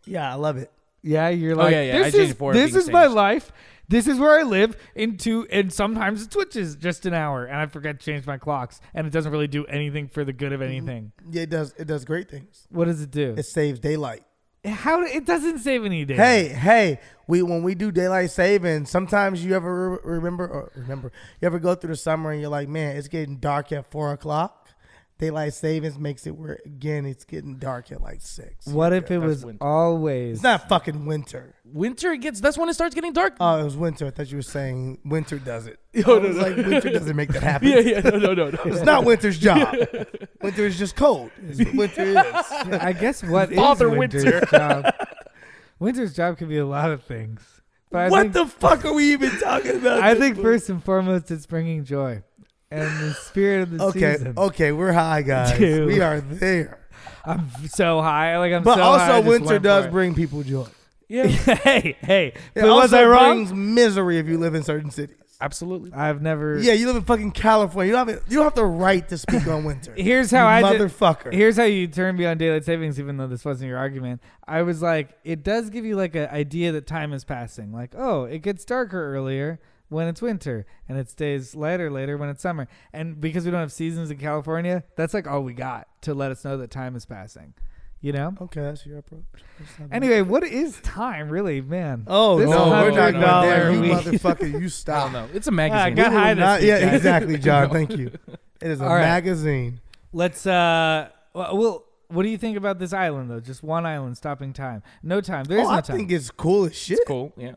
Yeah, I love it. Yeah, you're like, yeah. I this changed is for it this being is my changed. life. This is where I live and sometimes it switches just an hour and I forget to change my clocks and it doesn't really do anything for the good of anything. Yeah, it does. It does great things. What does it do? It saves daylight. It doesn't save any day. Hey, when we do daylight saving, sometimes you ever remember you ever go through the summer and you're like, man, it's getting dark at 4:00. Daylight savings makes it where again it's getting dark at like 6. What if it was winter. always? It's not fucking winter. Winter that's when it starts getting dark. Oh, it was winter. I thought you were saying winter does it. Winter doesn't make that happen. No. It's not winter's job. Winter is just cold. It's what winter is. I guess what is Father winter's Winter. job? Winter's job could be a lot of things. But I What think, the fuck are we even talking about? I think first and foremost, it's bringing joy and the spirit of the season. Okay, we're high, guys. Dude. We are there. I'm so high. But so high, I also, just winter went does for it. bring people joy. Yeah, hey. It But was also I wrong? brings misery if you live in certain cities. absolutely. I've never. Yeah, you live in fucking California. You don't have the right to speak on winter. Here's how motherfucker. Here's how you turn me on daylight savings, even though this wasn't your argument. I was like, it does give you like an idea that time is passing. Like, oh, it gets darker earlier when it's winter, and it stays lighter later when it's summer. And because we don't have seasons in California, that's like all we got to let us know that time is passing. You know? Okay, that's your approach. Anyway, what is time, really, man? Oh, This no, we're not going there. $100 You week. motherfucker, you I stop. don't know. It's a I magazine. got high this week, Yeah, guys. exactly, John. Thank you. It is a All right. magazine. Let's what do you think about this island though? Just one island stopping time. No time. There is no I time. think it's cool as shit. Cool. Yeah.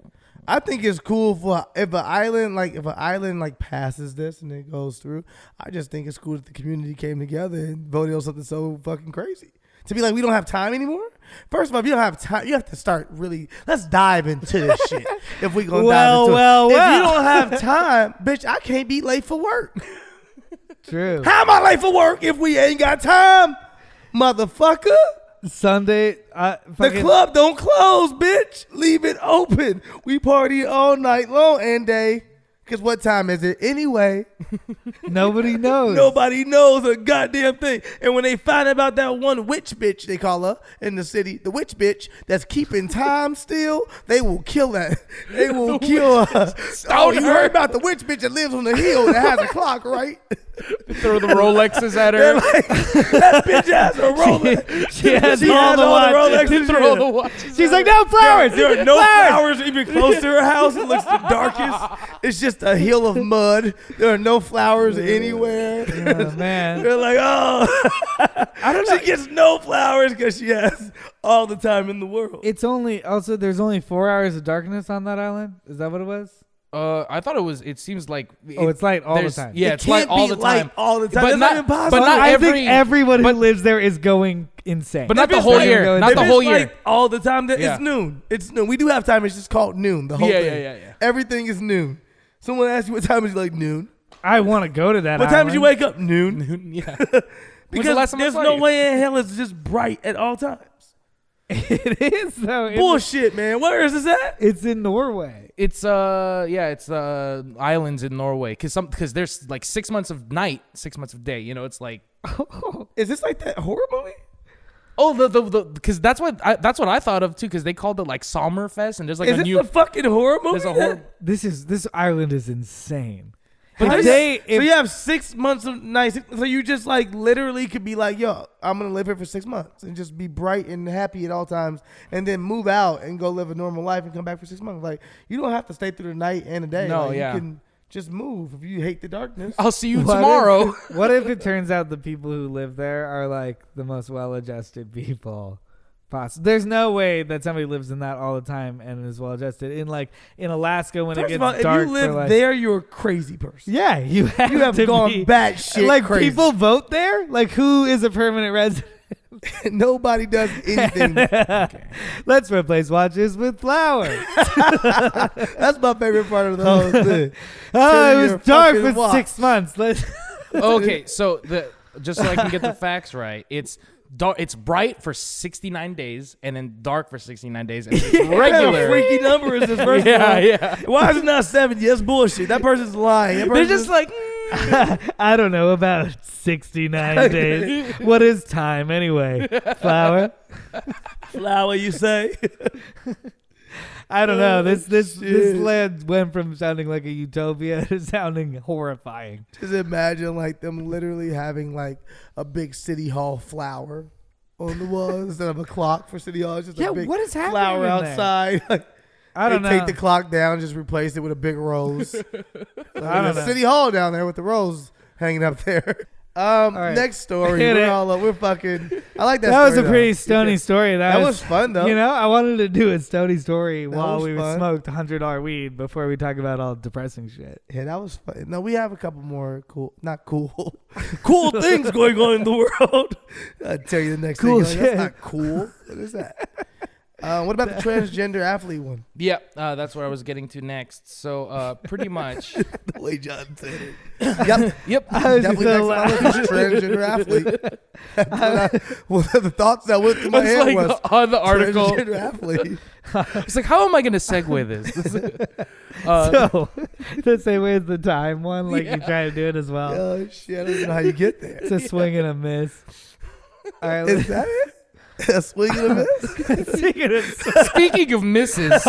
I think it's cool for if an island passes this and it goes through. I just think it's cool that the community came together and voted on something so fucking crazy. To be like, we don't have time anymore. First of all, if you don't have time, you have to start really. Let's dive into this shit. If we gonna dive into it. If you don't have time, bitch, I can't be late for work. True. How am I late for work if we ain't got time, motherfucker? Sunday, The club don't close, bitch. Leave it open. We party all night long and day. Because what time is it anyway? nobody knows. Nobody knows a goddamn thing. And when they find out about that one witch bitch, they call her in the city, the witch bitch that's keeping time still, they will kill that. They will kill her. Oh, you heard about the witch bitch that lives on the hill that has a clock, right? Throw the Rolexes at They're her. like, that bitch has a Rolex. She has She all has the all the watches. Rolexes. Throw the watches. She's like, no flowers. There are no flowers even close to her house. It looks the darkest. It's just a hill of mud. There are no flowers anywhere. Oh, man. They're like, oh. I don't know. She gets no flowers because she has all the time in the world. There's only 4 hours of darkness on that island. Is that what it was? I thought it was. It seems like It's light all the time. Yeah, it's light all the time. All the time. But That's not- not impossible. but not I every- think everyone who lives there is going insane. But not If the it's whole like- year. Not if the it's whole year. like all the time. Yeah. It's noon. It's noon. We do have time. It's just called noon. The whole Yeah, thing. yeah. Everything is noon. Someone asks you what time is, you like noon. I want to go to that What time did you island. wake up? Noon. Yeah. Because last time I there's saw no you? way in hell it's just bright at all times. It is, though. Bullshit, man. Where is this at? It's in Norway. It's islands in Norway because there's like 6 months of night, 6 months of day. You know, it's like Is this like that horror movie? the because that's what I thought of too because they called it like Sommerfest and there's like Is a this new a fucking horror movie? there's a horror. This island is insane. But so you have 6 months of nights. So you just like literally could be like, yo, I'm going to live here for 6 months and just be bright and happy at all times and then move out and go live a normal life and come back for 6 months. Like, you don't have to stay through the night and the day. No, like, yeah. You can just move if you hate the darkness. I'll see you tomorrow. What if it turns out the people who live there are like the most well-adjusted people possible? There's no way that somebody lives in that all the time and is well-adjusted. In Alaska when First it gets of all, dark if you live for like, there, you're a crazy person. yeah, you have You have gone be, batshit like crazy. people vote there. Like who is a permanent resident? Nobody does anything. Let's replace watches with flowers. That's my favorite part of the whole thing. Oh, it Turn was your dark fucking for watch. 6 months. Let's Okay, so just so I can get the facts right, it's dark. It's bright for 69 days and then dark for 69 days and it's What kind of regular. freaky number is this first of all? Yeah. Why is it not 70? That's bullshit. That person's lying. That They're person's just like, I don't know about 69 days. What is time anyway? Flower? flower, you say? I don't know. This shit. land went from sounding like a utopia to sounding horrifying. Just imagine like them literally having like a big city hall flower on the wall instead of a clock for city hall. It's just a big what is happening flower in there? outside. Like, I don't they know. take the clock down, just replace it with a big rose. I don't know. City hall down there with the rose hanging up there. right. Next story. Hit it. We're fucking. I like that. That was story, a pretty though. stony story. That was fun though. You know, I wanted to do a stony story while was we fun. smoked $100 weed before we talk about all depressing shit. Yeah, that was fun. No, we have a couple more cool things going on in the world. I'll tell you the next Cool thing. shit. That's not cool. What is that? What about the transgender athlete one? Yeah, that's what I was getting to next. So pretty much. The way John said it. Yep. Yep. I was Definitely just next on my list is transgender athlete. One of the thoughts that went through my It's head like was on the article. transgender athlete. It's like, how am I going to segue this? So, the same way as the time one, like Yeah. you try to do it as well. Oh shit! I don't even know how you get there. It's a swing and a miss. All right, Is that it? A swing and a miss? Speaking of misses,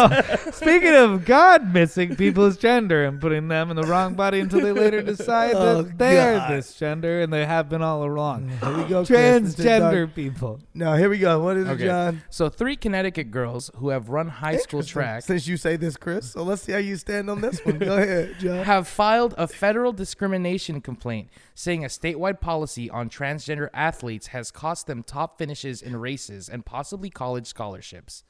speaking of God missing people's gender and putting them in the wrong body until they later decide Oh, that they're God. this gender and they have been all along. Here we go. Chris. Transgender people. No, here we go. What is Okay. it, John? so 3 Connecticut girls who have run high school Interesting. track Since you say this, Chris, so let's see how you stand on this one. Go ahead, John. have filed a federal discrimination complaint saying a statewide policy on transgender athletes has cost them top finishes in races and possibly college scholarships.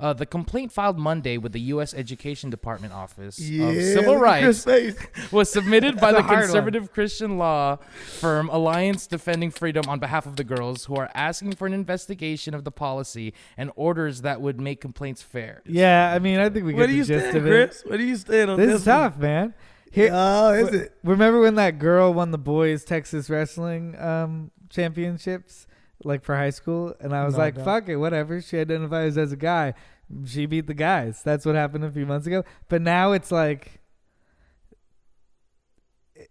The complaint filed Monday with the U.S. Education Department Office of Civil look at Chris' Rights face. was submitted by That's the a hard conservative Christian law firm Alliance Defending Freedom on behalf of the girls who are asking for an investigation of the policy and orders that would make complaints fair. Yeah, I mean, I think we Where get do the you gist stand, of it. Chris? Where do you stand on This this? is tough, man. Here, Oh, is it? remember when that girl won the boys Texas wrestling championships, like for high school? And I was No, like, no. fuck it, whatever. She identifies as a guy. She beat the guys. That's what happened a few months ago. But now it's like,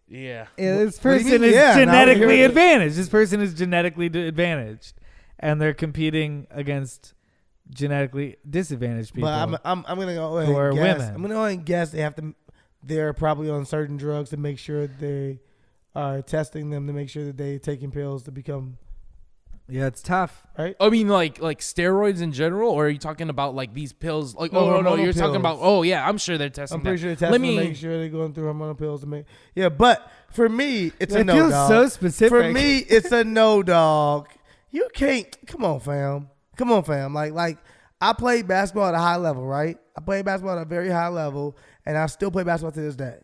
Yeah. this what do you person mean? is Yeah, now we're genetically hearing it. advantaged. This person is genetically advantaged. And they're competing against genetically disadvantaged people. But I'm gonna go ahead who are and guess. women. I'm gonna go ahead and guess they're probably on certain drugs to make sure they are testing them to make sure that they're taking pills to become. Yeah, it's tough. Right? I mean, like steroids in general, or are you talking about like these pills? Like, no, you're pills. talking about. Oh yeah, I'm sure they're testing. I'm pretty sure they're testing to make sure they're going through hormonal pills to make. Yeah, but for me, it's a no, feels dog. so specific. For me, it's a no, dog. You can't. Come on, fam. Like I played basketball at a high level, right? I played basketball at a very high level, and I still play basketball to this day.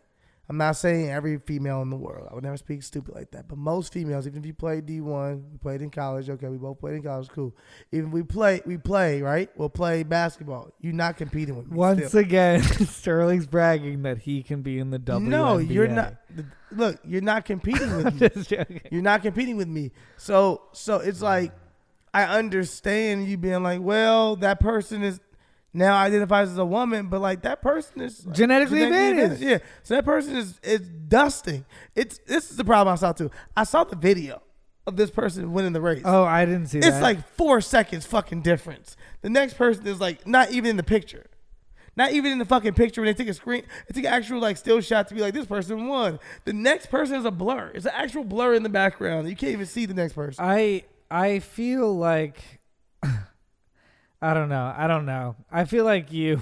I'm not saying every female in the world. I would never speak stupid like that. But most females, even if you played D1, you played in college. Okay, we both played in college. Cool. Even we play, right? We'll play basketball. You're not competing with me. Once still. again, Sterling's bragging that he can be in the WNBA. No, you're not. Look, you're not competing with me. Just joking. You're not competing with me. So it's like I understand you being like, well, that person is now identifies as a woman, but like that person is genetically advantaged. Yeah. So that person is dusting. This is the problem I saw too. I saw the video of this person winning the race. Oh, I didn't see that. It's like 4 seconds fucking difference. The next person is like not even in the picture. Not even in the fucking picture when they take a screen, they take an actual like still shot to be like this person won. The next person is a blur. It's an actual blur in the background. You can't even see the next person. I feel like I don't know. I feel like you.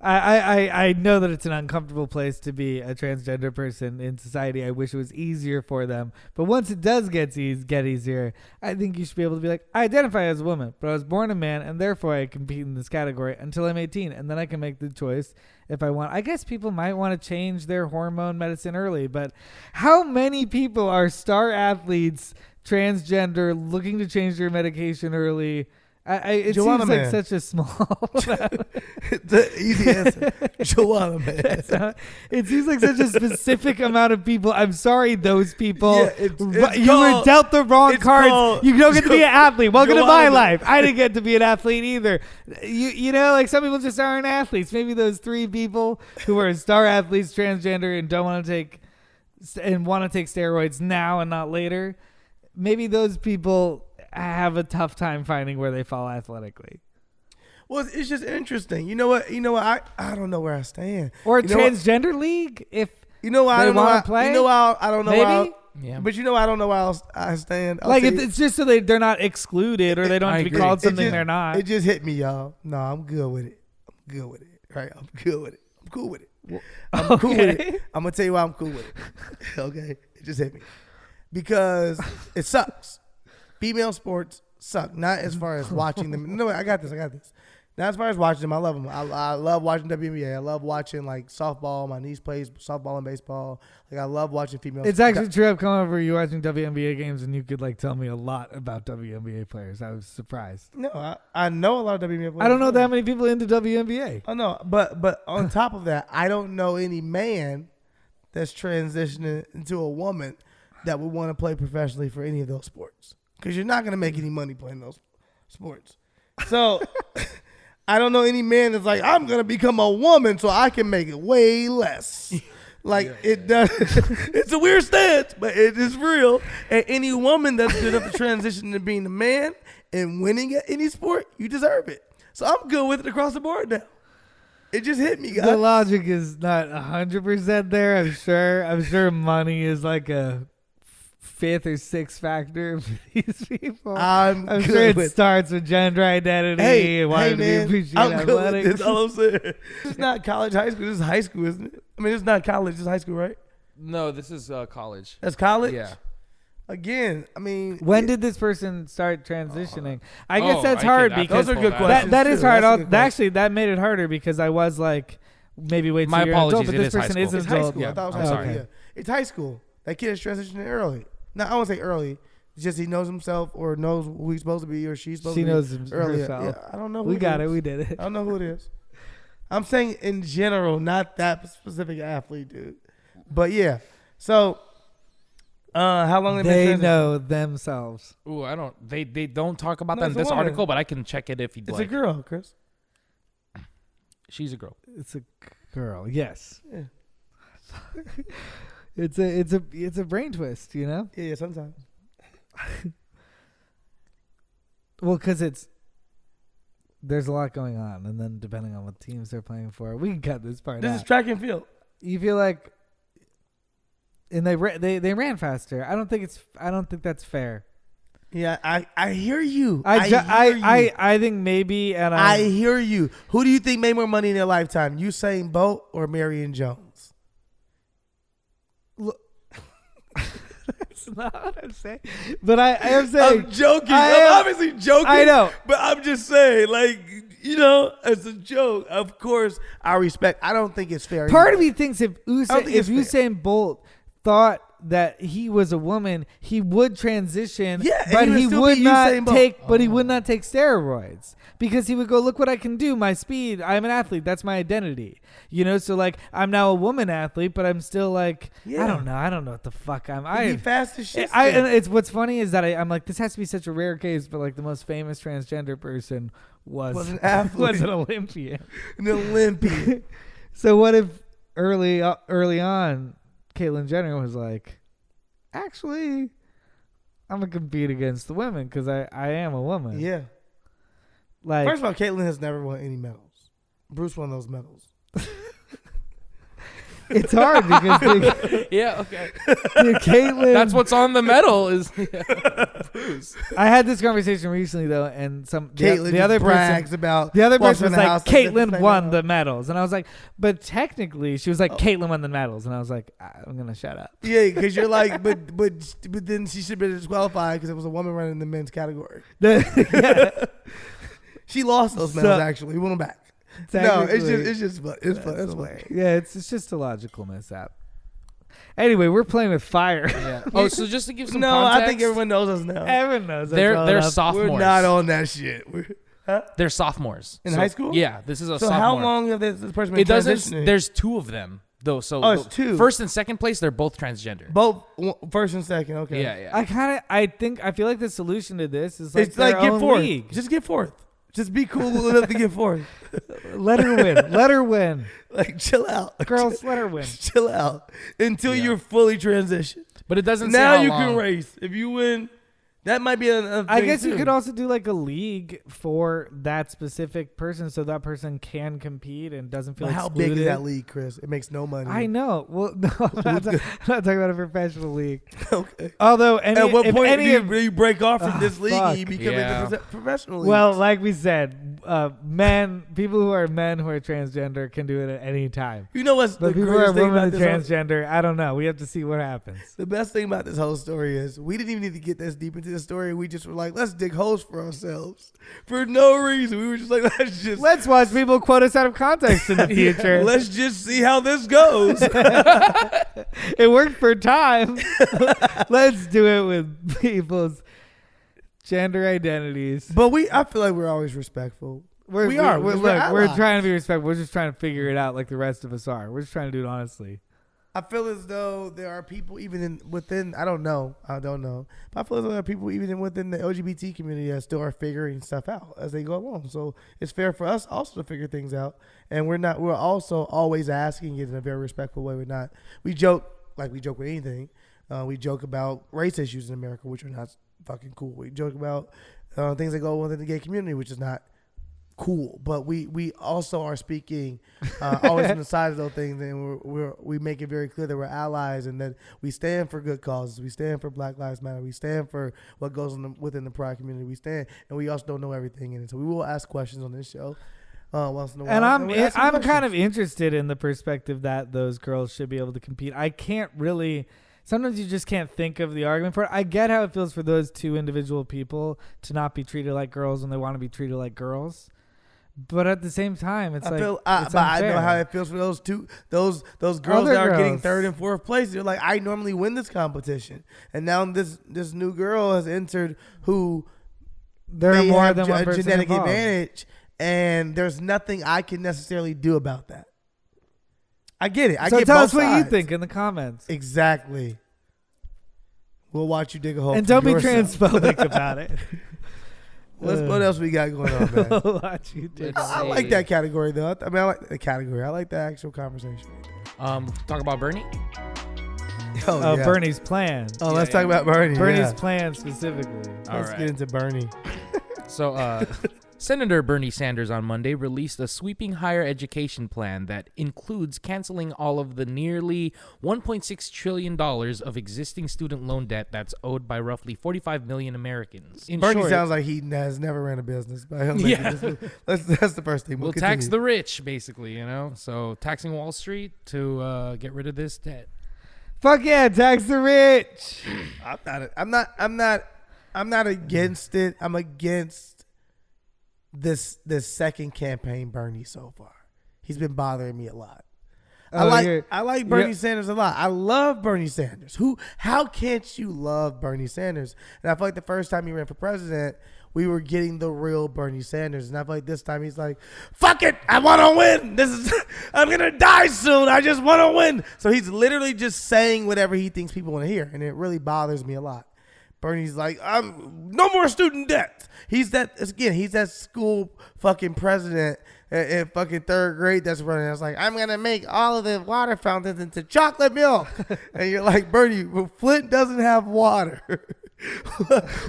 I know that it's an uncomfortable place to be a transgender person in society. I wish it was easier for them. But once it does get easier, I think you should be able to be like, I identify as a woman, but I was born a man, and therefore I compete in this category until I'm 18, and then I can make the choice if I want. I guess people might want to change their hormone medicine early, but how many people are star athletes, transgender, looking to change their medication early? It seems like such a small. The easy answer, Joanna man. It seems like such a specific amount of people. I'm sorry, those people. Yeah, you were dealt the wrong cards. You don't get to be an athlete. Welcome to my life. I didn't get to be an athlete either. You know, like some people just aren't athletes. Maybe those 3 people who are star athletes, transgender, and don't want to take steroids now and not later. Maybe those people have a tough time finding where they fall athletically. Well, it's just interesting. You know what? I don't know where I stand. Or a transgender league, if I don't want know to play. I don't know. Maybe. Yeah. But I don't know where I stand. Like it's just so they're not excluded or they don't have to be called something they're not. It just hit me, y'all. No, I'm good with it. Right? I'm good with it. I'm cool with it. I'm cool with it. I'm gonna tell you why I'm cool with it. Okay? It just hit me because it sucks. Female sports suck. Not as far as watching them. No, I got this. Not as far as watching them. I love them. I love watching WNBA. I love watching like softball. My niece plays softball and baseball. Like I love watching female. It's actually true. I've come over you watching WNBA games, and you could like tell me a lot about WNBA players. I was surprised. No, I know a lot of WNBA players. I don't know that many people into WNBA. I know, but on top of that, I don't know any man that's transitioning into a woman that would want to play professionally for any of those sports. Because you're not going to make any money playing those sports. So I don't know any man that's like, I'm going to become a woman so I can make it way less. Like it does. It's a weird stance, but it is real. And any woman that's good enough to transition to being a man and winning at any sport, you deserve it. So I'm good with it across the board now. It just hit me, guys. The logic is not 100% there. I'm sure money is like a 5th or 6th factor for these people. I'm sure it starts with gender identity and wanting to be appreciated. I'm good with this. All I'm saying. It's not college, high school. This is high school, isn't it? I mean, it's not college. It's high school, right? No, this is college. That's college? Yeah. Again, I mean, when did this person start transitioning? I guess that's hard because those are good questions. That is hard. Actually, that made it harder because I was like, maybe wait till you're an adult, but this person is an adult. It's high school. Yeah. I thought it was high school. Yeah. It's high school. That kid is transitioning early. No, I won't say early. It's just he knows himself or knows who he's supposed to be or she's supposed to be. She knows herself. Yeah, I don't know who we got it. We did it. I don't know who it is. I'm saying in general, not that specific athlete, dude. But yeah. So, how long they know themselves? Ooh, I don't. They don't talk about that in this article, but I can check it if you'd like. It's a girl, Chris. She's a girl. It's a girl. Yes. Yeah. It's a brain twist, you know? Yeah, sometimes. Well, because there's a lot going on, and then depending on what teams they're playing for, we can cut this part out. This is track and field. You feel like and they ran faster. I don't think that's fair. Yeah, I hear you. I think maybe, and I hear you. Who do you think made more money in their lifetime? Usain Bolt or Marion Jones? Look, that's not what I'm saying. But I am saying. I'm joking. I'm obviously joking. I know. But I'm just saying, like, you know, as a joke, of course, I respect. I don't think it's fair. Part of me thinks if Usain Bolt thought that he was a woman, he would transition, but he would not take steroids because he would go, look what I can do, my speed, I'm an athlete, that's my identity, you know. So like, I'm now a woman athlete, but I'm still like, I don't know what the fuck I'm fast as shit. And it's what's funny is that I'm like, this has to be such a rare case, but like the most famous transgender person was an athlete, was an Olympian. So what if early on Caitlyn Jenner was like, actually, I'm gonna compete against the women because I am a woman. Yeah. Like, first of all, Caitlyn has never won any medals. Bruce won those medals. It's hard because Caitlyn. That's what's on the medal is Bruce. I had this conversation recently though, and the other brags about the other person was like, Caitlyn won the medals, and I was like, but technically she was like, Caitlyn won the medals, and I was like, I'm gonna shut up. Yeah, because you're like, but then she should have been disqualified because it was a woman running the men's category. She lost those medals actually. We won them back. No, it's funny. Yeah, it's just a logical mishap. Anyway, we're playing with fire. Yeah. Oh, so just to give some context, I think everyone knows us now. Everyone knows us. They're sophomores. We're not on that shit. They're sophomores in high school. Yeah, this is a so sophomore. How long have this person been transitioning? There's two of them though. So it's two. First and second place, they're both transgender. Both first and second. Okay. Yeah. I feel like the solution to this is like, it's like get fourth. League. Just get fourth. Just be cool enough to get fourth. Let her win. Like, chill out. Girls, let her win. Chill out until you're fully transitioned. But it doesn't now say you how can long. race. If you win, that might be another I thing guess too. you could also do like a league for that specific person so that person can compete and doesn't feel how excluded. big is that league, Chris? It makes no money. I know. Well, no, I'm not talking about a professional league. Okay. Although, at what point do you break off from this league and you become a professional league? Well, like we said, people who are transgender can do it at any time. You know what's but the people who are greatest thing women about and transgender, I don't know. We have to see what happens. The best thing about this whole story is we didn't even need to get this deep into the story. We just were like, let's dig holes for ourselves for no reason. We were just like, let's watch people quote us out of context in the future. Let's just see how this goes. It worked for time. Let's do it with people's gender identities. But I feel like we're always respectful. We're trying to be respectful. We're just trying to figure it out like the rest of us are. We're just trying to do it honestly. I feel as though there are people even within, I don't know, but I feel as though there are people even within the LGBT community that still are figuring stuff out as they go along. So it's fair for us also to figure things out. And we're also always asking it in a very respectful way. We joke like we joke with anything. We joke about race issues in America, which are not fucking cool. We joke about things that go within the gay community, which is not cool, but we also are speaking always on the side of those things, and we make it very clear that we're allies and that we stand for good causes. We stand for Black Lives Matter. We stand for what goes on within the pride community. We stand, and we also don't know everything in it. So we will ask questions on this show once in a while. And I'm kind of interested in the perspective that those girls should be able to compete. I can't really. Sometimes you just can't think of the argument for it. I get how it feels for those two individual people to not be treated like girls when they want to be treated like girls. But at the same time, it's it's I know how it feels for those girls that are getting third and fourth place. They're like, I normally win this competition, and now this new girl has entered who they're more than one person genetic involved. advantage, and there's nothing I can necessarily do about that. I get it. So tell us what you think in the comments. Exactly. We'll watch you dig a hole. And don't be transphobic about it. What else we got going on, man? Watch you dig I like that category, though. I like the category. I like the actual conversation. Talk about Bernie? Oh, yeah. Bernie's plan. Let's talk about Bernie. Bernie's plan specifically. Let's get into Bernie. So Senator Bernie Sanders on Monday released a sweeping higher education plan that includes canceling all of the nearly $1.6 trillion of existing student loan debt that's owed by roughly 45 million Americans. In Bernie short, sounds like he has never ran a business. But that's the first thing. we'll tax the rich, basically, So taxing Wall Street to get rid of this debt. Fuck yeah, tax the rich. I'm not against it. I'm against this second campaign Bernie so far. He's been bothering me a lot. I like Bernie Sanders a lot. I love Bernie Sanders. How can't you love Bernie Sanders? And I feel like the first time he ran for president, we were getting the real Bernie Sanders. And I feel like this time he's like, fuck it, I want to win. I'm going to die soon. I just want to win. So he's literally just saying whatever he thinks people want to hear. And it really bothers me a lot. Bernie's like, no more student debt. He's that school fucking president in fucking third grade that's running. I was like, I'm going to make all of the water fountains into chocolate milk. And you're like, Bernie, well, Flint doesn't have water.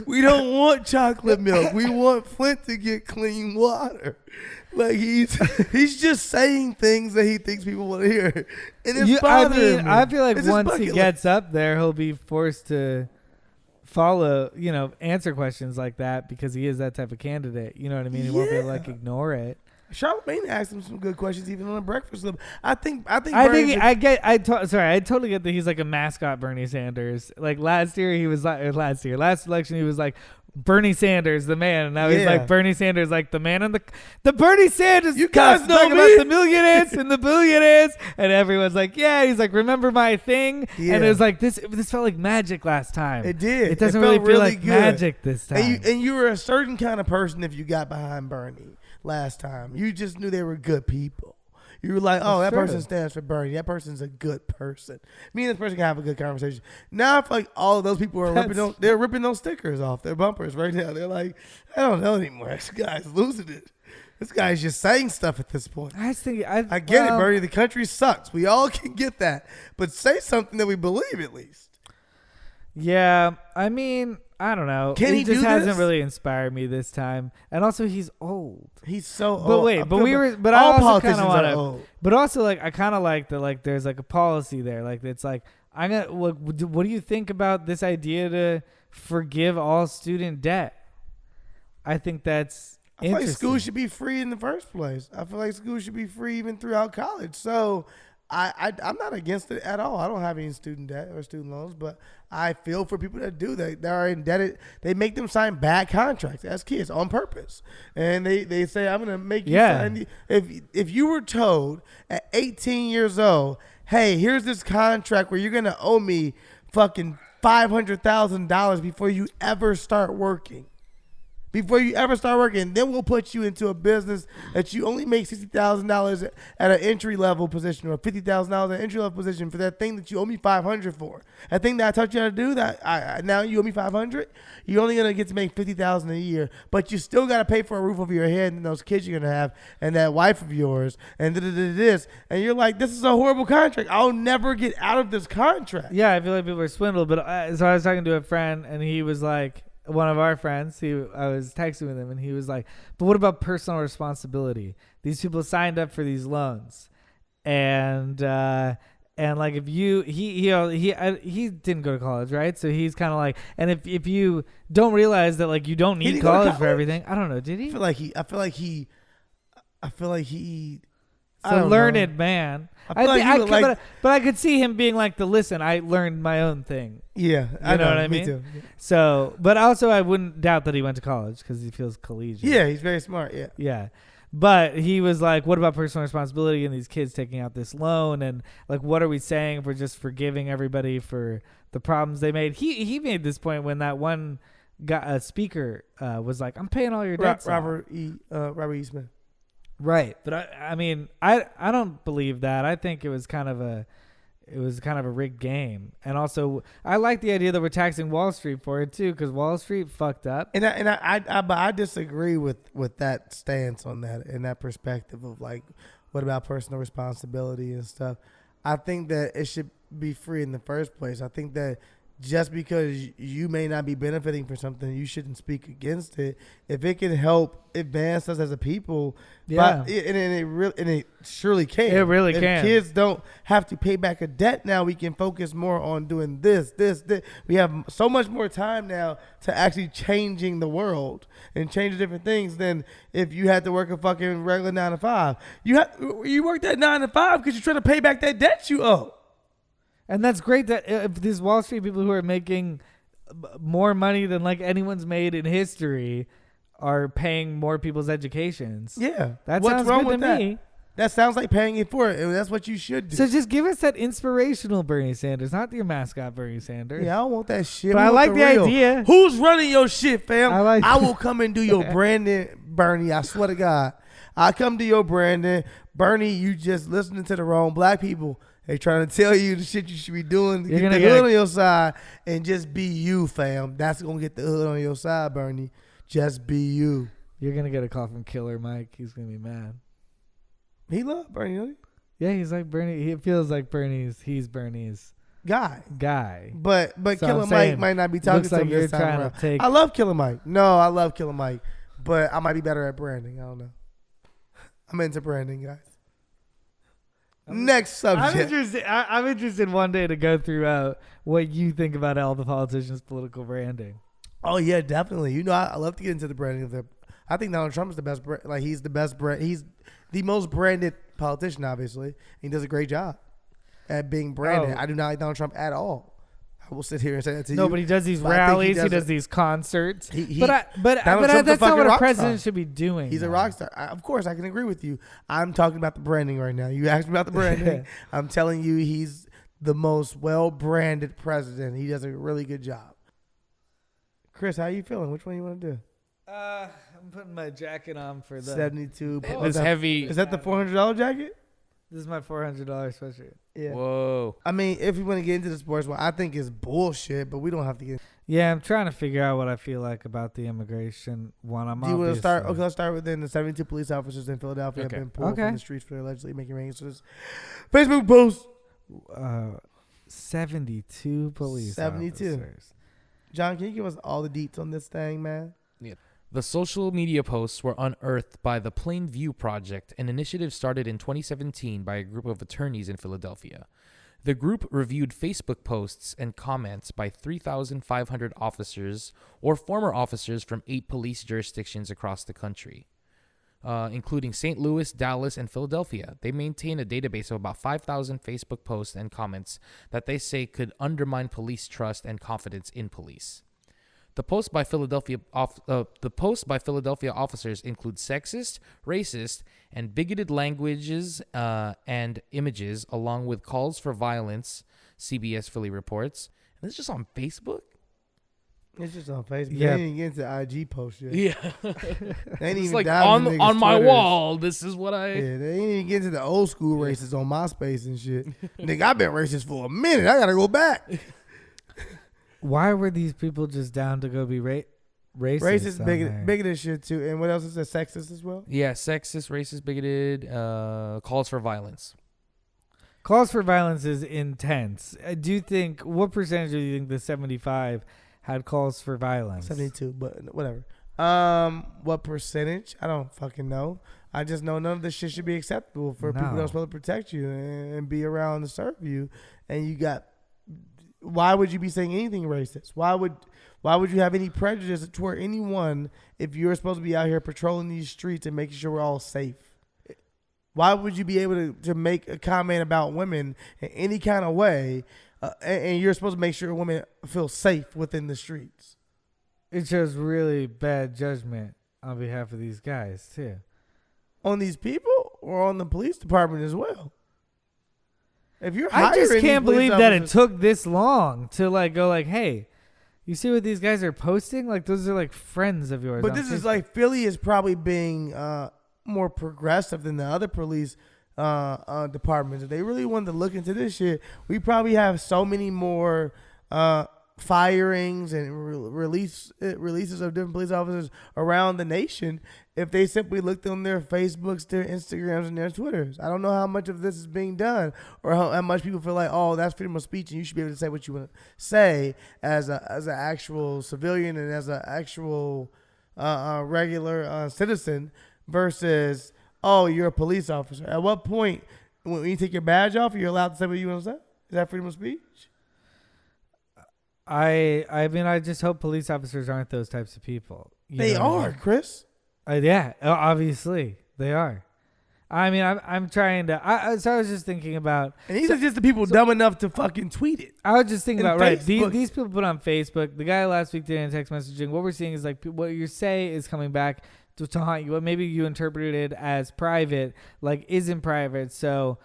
We don't want chocolate milk. We want Flint to get clean water. Like he's just saying things that he thinks people want to hear. And it's bothering me. I feel like once he gets up there, he'll be forced to follow, answer questions like that because he is that type of candidate. You know what I mean? He won't be able to ignore it. Charlamagne asked him some good questions even on the Breakfast Club. I totally get that he's like a mascot Bernie Sanders. Like last election he was like Bernie Sanders the man, and now he's like Bernie Sanders like the man and the Bernie Sanders. You guys know me about the millionaires and the billionaires, and everyone's like, yeah. He's like, remember my thing, and it was like this felt like magic last time. It did. It doesn't really feel like good. Magic this time. And you were a certain kind of person if you got behind Bernie last time. You just knew they were good people. You were like, oh, that person stands for Bernie. That person's a good person. Me and this person can have a good conversation. Now I feel like all of those people are ripping those stickers off their bumpers right now. They're like, I don't know anymore. This guy's losing it. This guy's just saying stuff at this point. I get it, Bernie. The country sucks. We all can get that. But say something that we believe at least. Yeah, I mean, I don't know. He just hasn't really inspired me this time. And also, he's old. He's so old. But wait, all politicians are old. But also, like, I kind of like that. Like, there's like a policy there. Like, it's like what do you think about this idea to forgive all student debt? I think that's. I feel like school should be free in the first place. I feel like school should be free even throughout college. So. I'm not against it at all. I don't have any student debt or student loans, but I feel for people that do. They are indebted. They make them sign bad contracts as kids on purpose, and they say, "I'm going to make you sign." If you were told at 18 years old, "Hey, here's this contract where you're going to owe me fucking $500,000 before you ever start working." Then we'll put you into a business that you only make $60,000 at an entry level position or $50,000 at an entry level position for that thing that you owe me $500 for. That thing that I taught you how to do now you owe me $500. You're only gonna get to make $50,000 a year, but you still gotta pay for a roof over your head and those kids you're gonna have and that wife of yours and this. And you're like, this is a horrible contract. I'll never get out of this contract. Yeah, I feel like people are swindled. But so I was talking to a friend and he was like. One of our friends, I was texting with him, and he was like, "But what about personal responsibility? These people signed up for these loans, and like if he didn't go to college, right? So he's kind of like, and if you don't realize that like you don't need college for everything, I don't know, did he? I feel like he. It's a learned man. But I could see him being like, listen, I learned my own thing. Yeah. You know what I mean? Me too. Yeah. So, but also I wouldn't doubt that he went to college because he feels collegiate. Yeah, he's very smart. Yeah. Yeah. But he was like, what about personal responsibility and these kids taking out this loan? And like, what are we saying if we're just forgiving everybody for the problems they made? He made this point when that one guy, speaker was like, I'm paying all your debts. Robert E. Smith. Right, but I mean, I don't believe that. I think it was kind of a rigged game, and also I like the idea that we're taxing Wall Street for it too, because Wall Street fucked up. But I disagree with that stance on that and that perspective of like, what about personal responsibility and stuff? I think that it should be free in the first place. I think that just because you may not be benefiting from something, you shouldn't speak against it. If it can help advance us as a people, and it surely can. It really if can. Kids don't have to pay back a debt now. We can focus more on doing this. We have so much more time now to actually changing the world and changing different things than if you had to work a fucking regular 9 to 5. You work that 9 to 5 because you're trying to pay back that debt you owe. And that's great that if these Wall Street people who are making more money than like anyone's made in history are paying more people's educations. Yeah. That What's sounds wrong good with to that? me. That sounds like paying it for it. And that's what you should do. So just give us that inspirational Bernie Sanders, not your mascot Bernie Sanders. Yeah, I don't want that shit. But I like the idea. Who's running your shit, fam? I will come and do your branding, Bernie. I swear to God. I come to your branding. Bernie, you just listening to the wrong black people. They trying to tell you the shit you should be doing to get the hood on your side, and just be you, fam. That's going to get the hood on your side, Bernie. Just be you. You're going to get a call from Killer Mike. He's going to be mad. He love Bernie, doesn't he? Yeah, he's like Bernie. He feels like he's Bernie's guy. But so Killer Mike might not be talking to him this time around. I love Killer Mike. No, I love Killer Mike. But I might be better at branding. I don't know. I'm into branding, guys. Next subject. I'm interested one day to go through what you think about all the politicians' political branding. Oh yeah, definitely. You know, I love to get into the branding of the. I think Donald Trump is the best. Like he's the best brand. He's the most branded politician. Obviously, he does a great job at being branded. I do not like Donald Trump at all. I will sit here and say that to you. No, but he does these rallies. He does these concerts. But that's Trump's not what a president star. should be doing. He's a rock star. Of course, I can agree with you. I'm talking about the branding right now. You asked me about the branding. I'm telling you, he's the most well-branded president. He does a really good job. Chris, how you feeling? Which one you want to do? I'm putting my jacket on for the 72. This heavy. Is that the $400 jacket? This is my $400 sweatshirt. Yeah. Whoa. I mean, if we want to get into the sports one, I think it's bullshit, but we don't have to get. Yeah, I'm trying to figure out what I feel like about the immigration one. Do you want to start? Okay, let's start with the 72 police officers in Philadelphia have been pulled from the streets for allegedly making racists. Facebook post. 72 police 72. officers. John, can you give us all the deets on this thing, man? Yeah. The social media posts were unearthed by the Plain View Project, an initiative started in 2017 by a group of attorneys in Philadelphia. The group reviewed Facebook posts and comments by 3,500 officers or former officers from 8 police jurisdictions across the country, including St. Louis, Dallas, and Philadelphia. They maintain a database of about 5,000 Facebook posts and comments that they say could undermine police trust and confidence in police. The posts by Philadelphia officers include sexist, racist, and bigoted languages and images, along with calls for violence. CBS Philly reports. And this is just on Facebook. It's just on Facebook. Yeah. They didn't get into IG post yet. Yeah, they ain't it's even like dived into on my Twitters. wall. This is what I. Yeah, they ain't even get into the old school racists on MySpace and shit. Nigga, I've been racist for a minute. I gotta go back. Why were these people just down to go be racist? Racist, bigoted shit too. And what else is that? Sexist as well? Yeah, sexist, racist, bigoted, calls for violence. Calls for violence is intense. Do you think, what percentage do you think the 75 had calls for violence? 72, but whatever. What percentage? I don't fucking know. I just know none of this shit should be acceptable for people that are supposed to protect you and be around to serve you. And you got, why would you be saying anything racist? Why would you have any prejudice toward anyone if you're supposed to be out here patrolling these streets and making sure we're all safe? Why would you be able to make a comment about women in any kind of way and you're supposed to make sure women feel safe within the streets? It shows really bad judgment on behalf of these guys, too. On these people or on the police department as well? If you're I just can't believe that it officers, took this long to go hey, you see what these guys are posting? Like, those are like friends of yours. But this is like Philly is probably being more progressive than the other police departments. If they really wanted to look into this shit, we probably have so many more firings and releases of different police officers around the nation if they simply looked on their Facebooks, their Instagrams, and their Twitters. I don't know how much of this is being done or how much people feel like, oh, that's freedom of speech and you should be able to say what you want to say as an actual civilian and as an actual regular citizen versus, oh, you're a police officer. At what point, when you take your badge off, you're allowed to say what you want to say? Is that freedom of speech? I mean, I just hope police officers aren't those types of people. They are, Chris. Yeah, obviously they are. I mean, I'm trying to. So I was just thinking about. And these are just the people dumb enough to fucking tweet it. I was just thinking about Facebook. These people put on Facebook. The guy last week did in text messaging. What we're seeing is like what you say is coming back to haunt you. What maybe you interpreted it as private, like isn't private. So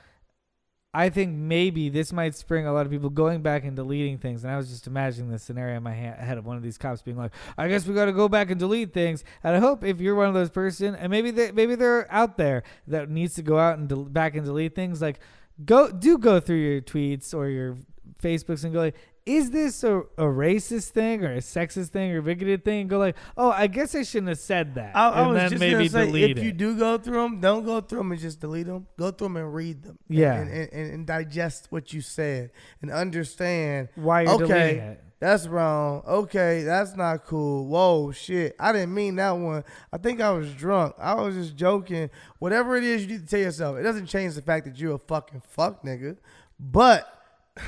I think maybe this might spring a lot of people going back and deleting things. And I was just imagining this scenario in my head of one of these cops being like, I guess we got to go back and delete things. And I hope if you're one of those person, and maybe they're out there that needs to go out and back and delete things, like go through your tweets or your Facebooks and go like, is this a racist thing or a sexist thing or bigoted thing? And go like, oh, I guess I shouldn't have said that. I was just going to say, if you do go through them, don't go through them and just delete them. Go through them and read them. Yeah. And digest what you said and understand. Why you're deleting it. That's wrong. Okay, that's not cool. Whoa, shit. I didn't mean that one. I think I was drunk. I was just joking. Whatever it is you need to tell yourself. It doesn't change the fact that you're a fucking fuck nigga. But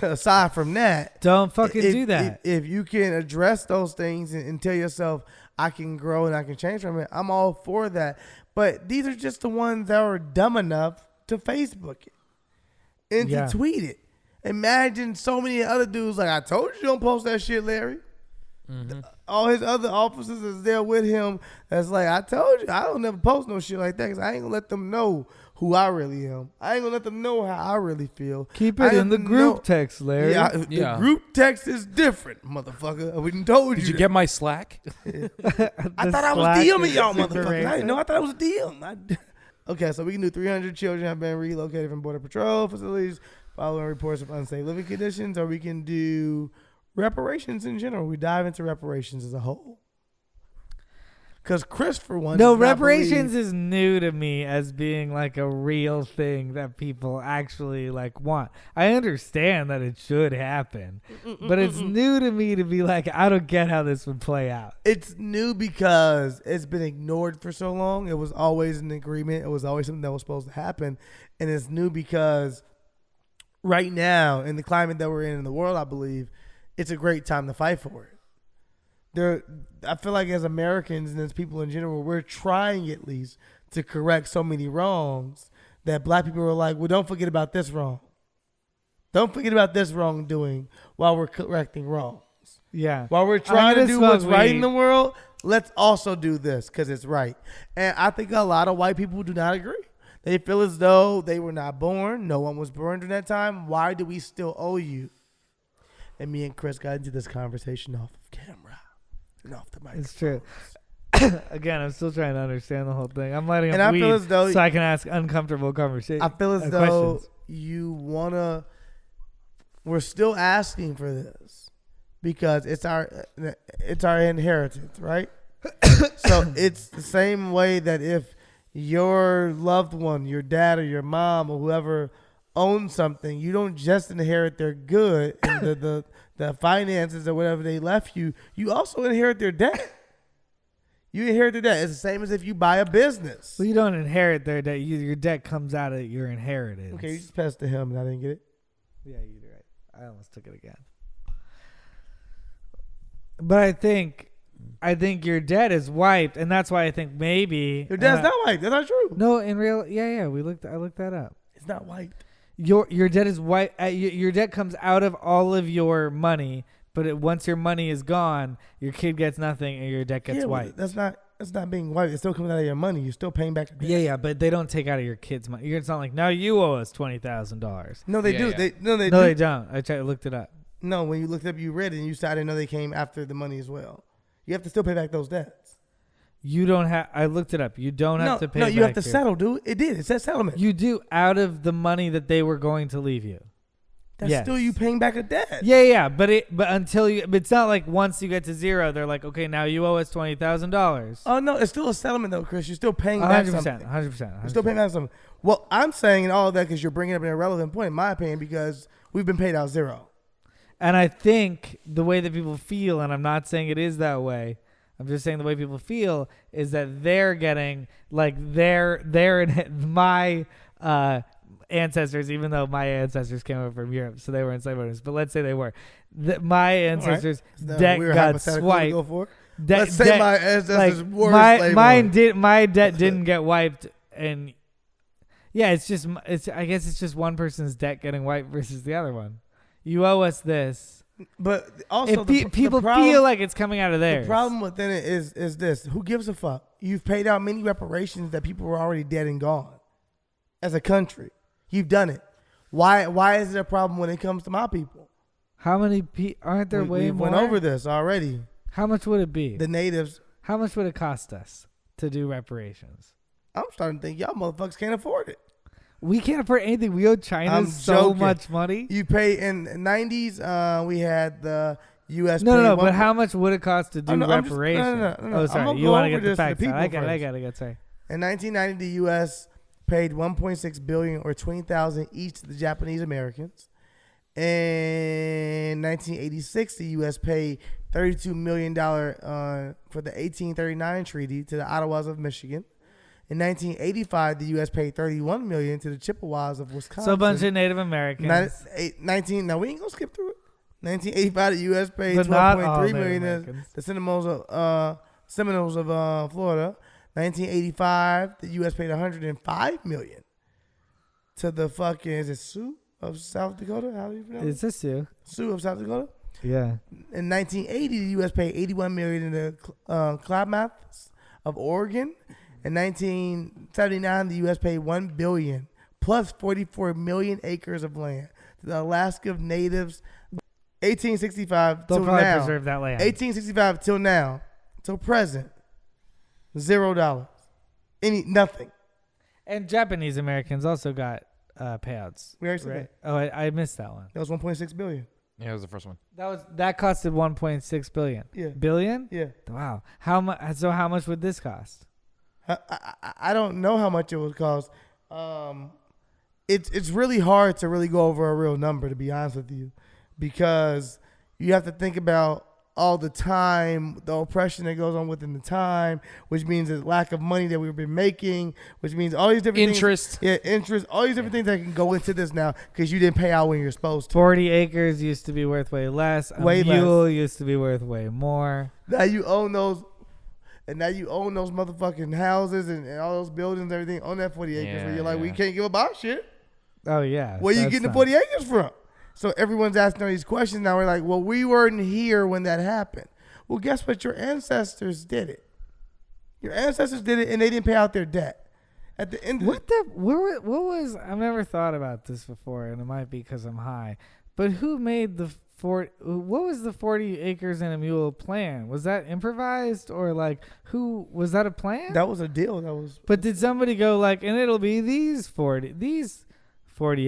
aside from that, don't fucking do that. If you can address those things and tell yourself, I can grow and I can change from it, I'm all for that. But these are just the ones that were dumb enough to Facebook it and to tweet it. Imagine so many other dudes like, I told you don't post that shit, Larry. Mm-hmm. All his other officers is there with him. That's like, I told you, I don't never post no shit like that because I ain't gonna let them know who I really am. I ain't gonna let them know how I really feel. Keep it in the group text, Larry. Yeah, the group text is different, motherfucker. I wouldn't told you. Did you get my Slack? I thought I was DMing y'all, motherfucker. I didn't know. I thought it was a DM. Okay, so we can do 300 children have been relocated from Border Patrol facilities following reports of unsafe living conditions, or we can do reparations in general. We dive into reparations as a whole. Because Chris, for one, no, reparations is new to me as being like a real thing that people actually like want. I understand that it should happen, but it's new to me to be like, I don't get how this would play out. It's new because it's been ignored for so long. It was always an agreement. It was always something that was supposed to happen. And it's new because right now, in the climate that we're in the world, I believe, it's a great time to fight for it. I feel like as Americans and as people in general, we're trying at least to correct so many wrongs that black people are like, well, don't forget about this wrong. Don't forget about this wrongdoing while we're correcting wrongs. Yeah. While we're trying to do what's right in the world, let's also do this because it's right. And I think a lot of white people do not agree. They feel as though they were not born. No one was born during that time. Why do we still owe you? And me and Chris got into this conversation off of camera. And off the mic. It's true. Again, I'm still trying to understand the whole thing. I'm lighting and up I weed feel as though so I can ask uncomfortable conversations. I feel as though you want to... We're still asking for this because it's our inheritance, right? So it's the same way that if your loved one, your dad or your mom or whoever owns something, you don't just inherit their good and the finances or whatever they left you. You also inherit their debt. You inherit their debt. It's the same as if you buy a business. Well, you don't inherit their debt. Your debt comes out of your inheritance. Okay, you just passed to him and I didn't get it. Yeah, you're right. I almost took it again. But I think your debt is wiped, and that's why I think maybe your debt's not wiped. That's not true. No, in real, yeah. I looked that up. It's not wiped. Your debt is white. Your debt comes out of all of your money, but once your money is gone, your kid gets nothing, and your debt gets wiped. That's not being wiped. It still comes out of your money. You're still paying back. Yeah, but they don't take out of your kid's money. It's not like now you owe us $20,000. No, they do. Yeah. They don't. I looked it up. No, when you looked up, you read it, and you said I didn't know they came after the money as well. You have to still pay back those debts. You don't have. I looked it up. You don't have to pay. No, you have to settle, dude. It said settlement. You do out of the money that they were going to leave you. That's still you paying back a debt. Yeah. But it's not like once you get to zero, they're like, okay, now you owe us $20,000. Oh no, it's still a settlement though, Chris. You're still paying back something. 100%. You're still paying back something. Well, I'm saying all of that because you're bringing up an irrelevant point, in my opinion, because we've been paid out zero. And I think the way that people feel, and I'm not saying it is that way, I'm just saying the way people feel is that they're getting like my ancestors, even though my ancestors came over from Europe, so they were enslaved owners. But let's say they were. My ancestors' debt got swiped. Let's say my ancestors were slave owners. My debt didn't get wiped, and yeah, I guess it's just one person's debt getting wiped versus the other one. You owe us this. But also, people feel like it's coming out of theirs. The problem within it is this: who gives a fuck? You've paid out many reparations that people were already dead and gone. As a country, you've done it. Why is it a problem when it comes to my people? How many aren't there way more? We went over this already. How much would it be? The natives. How much would it cost us to do reparations? I'm starting to think y'all motherfuckers can't afford it. We can't afford anything. We owe China so much money. You pay in the 90s. We had the U.S. No. But how much would it cost to do reparations? No. Oh, sorry. You want to get the facts? I got it. Sorry. In 1990, the U.S. paid $1.6 billion or 20,000 each to the Japanese Americans. In 1986, the U.S. paid $32 million for the 1839 treaty to the Ottawas of Michigan. In 1985, the U.S. paid $31 million to the Chippewas of Wisconsin. So a bunch of Native Americans. Now we ain't gonna skip through it. 1985, the U.S. paid $12.3 million to the Seminoles of Florida. 1985, the U.S. paid $105 million to the is it Sioux of South Dakota? How do you pronounce it? Is this Sioux? Sioux of South Dakota? Yeah. In 1980, the U.S. paid $81 million to the Klamaths of Oregon. In 1979, the U.S. paid $1 billion plus 44 million acres of land to the Alaska natives. 1865 till now. They'll probably preserve that land. 1865 till now, till present, $0. Nothing. And Japanese Americans also got payouts. We already said that. Oh, I missed that one. That was $1.6 billion. Yeah, it was the first one. That costed $1.6 billion. Yeah. Billion? Yeah. Wow. How much would this cost? I don't know how much it would cost. It's really hard to really go over a real number, to be honest with you, because you have to think about all the time, the oppression that goes on within the time, which means the lack of money that we've been making, which means all these different interest. Interest, all these different things that can go into this now because you didn't pay out when you're supposed to. 40 acres used to be worth way less. A mule used to be worth way more. Now you own those. And now you own those motherfucking houses and all those buildings and everything on that 40 acres where you're like, we can't give up our shit. Oh, yeah. Where you getting the 40 acres from? So everyone's asking all these questions now. We're like, well, we weren't here when that happened. Well, guess what? Your ancestors did it. Your ancestors did it, and they didn't pay out their debt. At the end of what was, I've never thought about this before, and it might be because I'm high, but who made what was the 40 acres and a mule plan? Was that improvised or was that a plan? That was a deal. But did somebody go like, and it'll be these 40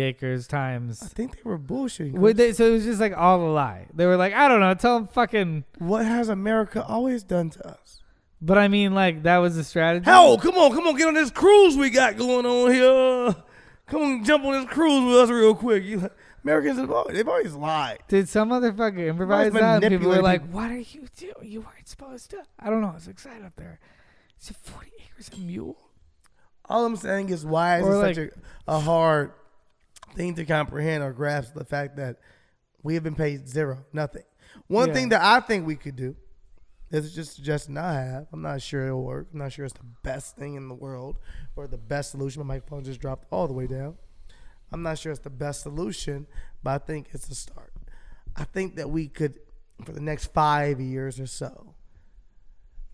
acres times? I think they were bullshitting. So it was just like all a lie. They were like, I don't know, tell them fucking. What has America always done to us? But I mean, like, that was the strategy. Hell, come on, get on this cruise we got going on here. Come on, jump on this cruise with us real quick. Americans they've always lied. Did some motherfucker improvise that? And people were like, what are you doing? You weren't supposed to. I don't know. I was excited up there. Is it 40 acres a mule? All I'm saying is, why is it such a hard thing to comprehend or grasp the fact that we have been paid zero, nothing. One thing that I think we could do, is just a suggestion I have. I'm not sure it'll work. I'm not sure it's the best thing in the world or the best solution. My microphone just dropped all the way down. I'm not sure it's the best solution, but I think it's a start. I think that we could, for the next 5 years or so,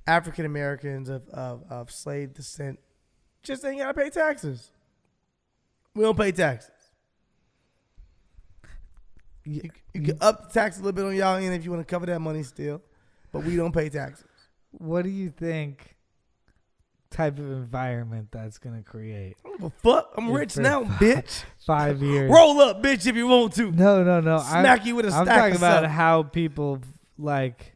African Americans of slave descent just ain't gotta pay taxes. We don't pay taxes. You can up the tax a little bit on y'all end if you want to cover that money still, but we don't pay taxes. What do you think type of environment that's gonna create. I don't give a fuck. I'm rich now, bitch. 5 years. Roll up, bitch, if you want to. No. Smack you with a I'm stack talking of about stuff. how people like.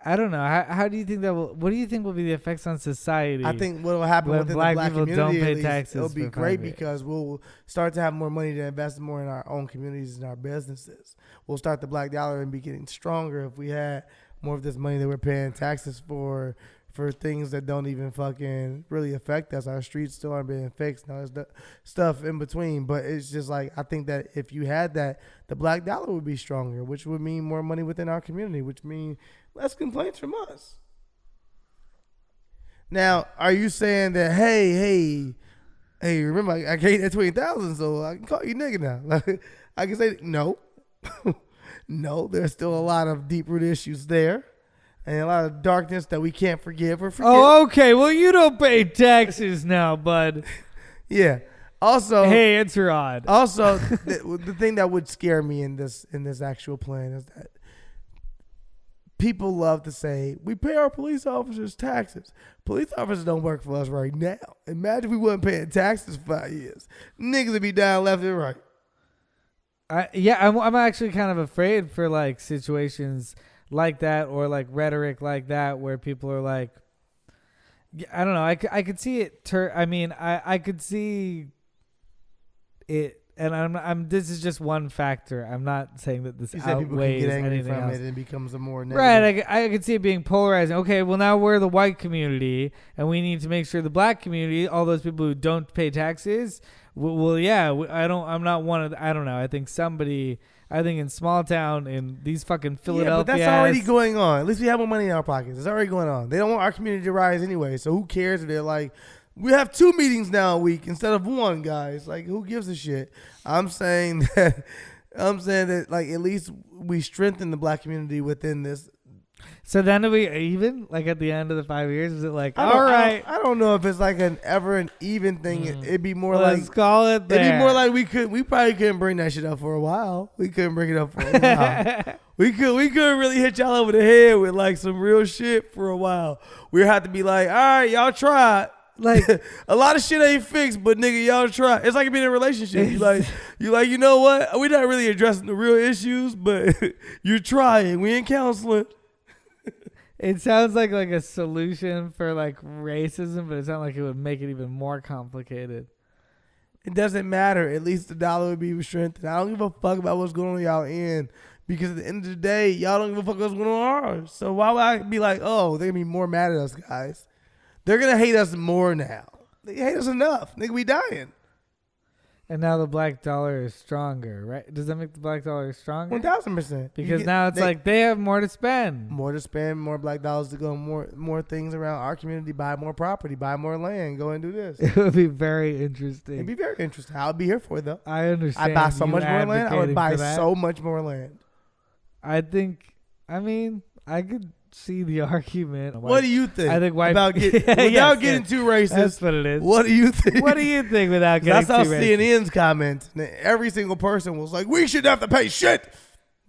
I don't know. How do you think that will? What do you think will be the effects on society? I think what will happen when within black the black people community, don't pay at least, taxes it'll be for great 5 years. because we'll start to have more money to invest more in our own communities and our businesses. We'll start the black dollar and be getting stronger if we had more of this money that we're paying taxes for things that don't even fucking really affect us. Our streets still aren't being fixed. Now there's the stuff in between, but it's just like I think that if you had that, the black dollar would be stronger, which would mean more money within our community, which means less complaints from us. Now, are you saying that, hey, remember, I gave that 20,000, so I can call you nigga now? Like, I can say, no. No, there's still a lot of deep-rooted issues there and a lot of darkness that we can't forgive or forget. Oh, okay. Well, you don't pay taxes now, bud. Yeah. Also, Hey, it's Rod. Also, the thing that would scare me in this actual plan is that people love to say, we pay our police officers taxes. Police officers don't work for us right now. Imagine if we wasn't paying taxes for 5 years. Niggas would be down left and right. I'm actually kind of afraid for like situations like that or like rhetoric like that where people are like, I don't know. I could see it. I could see it. And I'm. This is just one factor. I'm not saying that this You said people can outweighs get angry anything from else. it and it becomes a more negative. Right, I could see it being polarizing. Okay, well now we're the white community, and we need to make sure the black community, all those people who don't pay taxes, I'm not one of. I don't know. I think in small town in these fucking Philadelphia. Yeah, but that's already going on. At least we have more money in our pockets. It's already going on. They don't want our community to rise anyway. So who cares if they're like, we have 2 meetings now a week instead of 1, guys. Like, who gives a shit? I'm saying that like at least we strengthen the black community within this. So then are we even? Like at the end of the 5 years, is it like I don't know if it's like an even thing. It'd be more Let's call it there. It'd be more like we probably couldn't bring that shit up for a while. We couldn't bring it up for a while. we couldn't really hit y'all over the head with like some real shit for a while. We'd have to be like, all right, y'all tried. Like a lot of shit ain't fixed, but nigga, y'all try. It's like being in a relationship. You know what? We're not really addressing the real issues, but you're trying. We ain't counseling. It sounds like a solution for like racism, but it sounds like it would make it even more complicated. It doesn't matter. At least the dollar would be strengthened. I don't give a fuck about what's going on y'all end, because at the end of the day, y'all don't give a fuck what's going on ours. So why would I be like, oh, they're gonna be more mad at us, guys? They're going to hate us more now. They hate us enough. Nigga, we dying. And now the black dollar is stronger, right? Does that make the black dollar stronger? 1,000%. Because now it's like they have more to spend. More to spend, more black dollars to go, more things around our community, buy more property, buy more land, go and do this. It would be very interesting. It'd be very interesting. I would be here for it, though. I understand. I'd buy so much more land. I would buy that. so much more land. I could see the argument. What do you think? I think without getting too racist. That's what it is. What do you think? What do you think without getting That's how too racist? CNN's comment. Every single person was like, we shouldn't have to pay shit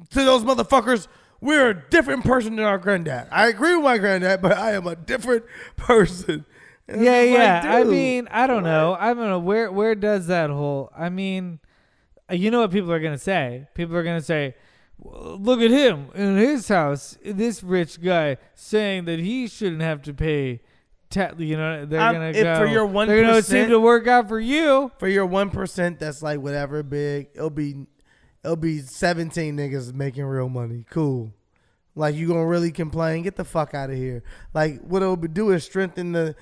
to those motherfuckers. We're a different person than our granddad. I agree with my granddad, but I am a different person. And Yeah. like, I mean, I don't know. Where does that whole? I mean, you know what people are gonna say? People are gonna say, look at him in his house, this rich guy saying that he shouldn't have to pay. They're gonna go. For your 1%, they're gonna seem to work out for you. For your 1%, that's like whatever big. It'll be 17 niggas making real money. Cool. Like, you gonna really complain? Get the fuck out of here. Like, what it'll do is strengthen the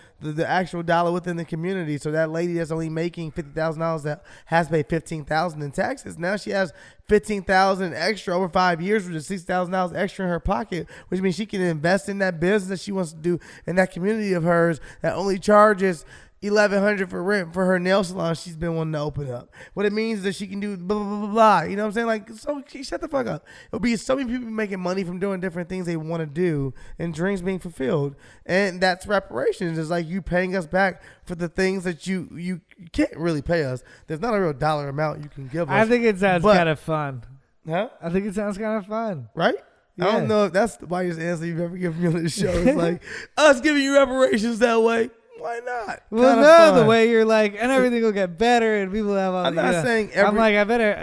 actual dollar within the community. So that lady that's only making $50,000 that has to pay $15,000 in taxes, now she has $15,000 extra over 5 years, which is $6,000 extra in her pocket, which means she can invest in that business that she wants to do in that community of hers that only charges $1,100 for rent for her nail salon she's been wanting to open up. What it means is that she can do blah, blah, blah, blah. You know what I'm saying? Like, so shut the fuck up. It'll be so many people making money from doing different things they want to do and dreams being fulfilled. And that's reparations. It's like you paying us back for the things that you can't really pay us. There's not a real dollar amount you can give us. I think it sounds kind of fun. Huh? I think it sounds kind of fun. Right? I don't know if that's the whitest answer you've ever given me on this show. It's like, us giving you reparations that way. Why not? Well, no, the way you're like, and everything will get better, and people have all. I'm not saying. I'm like, I better,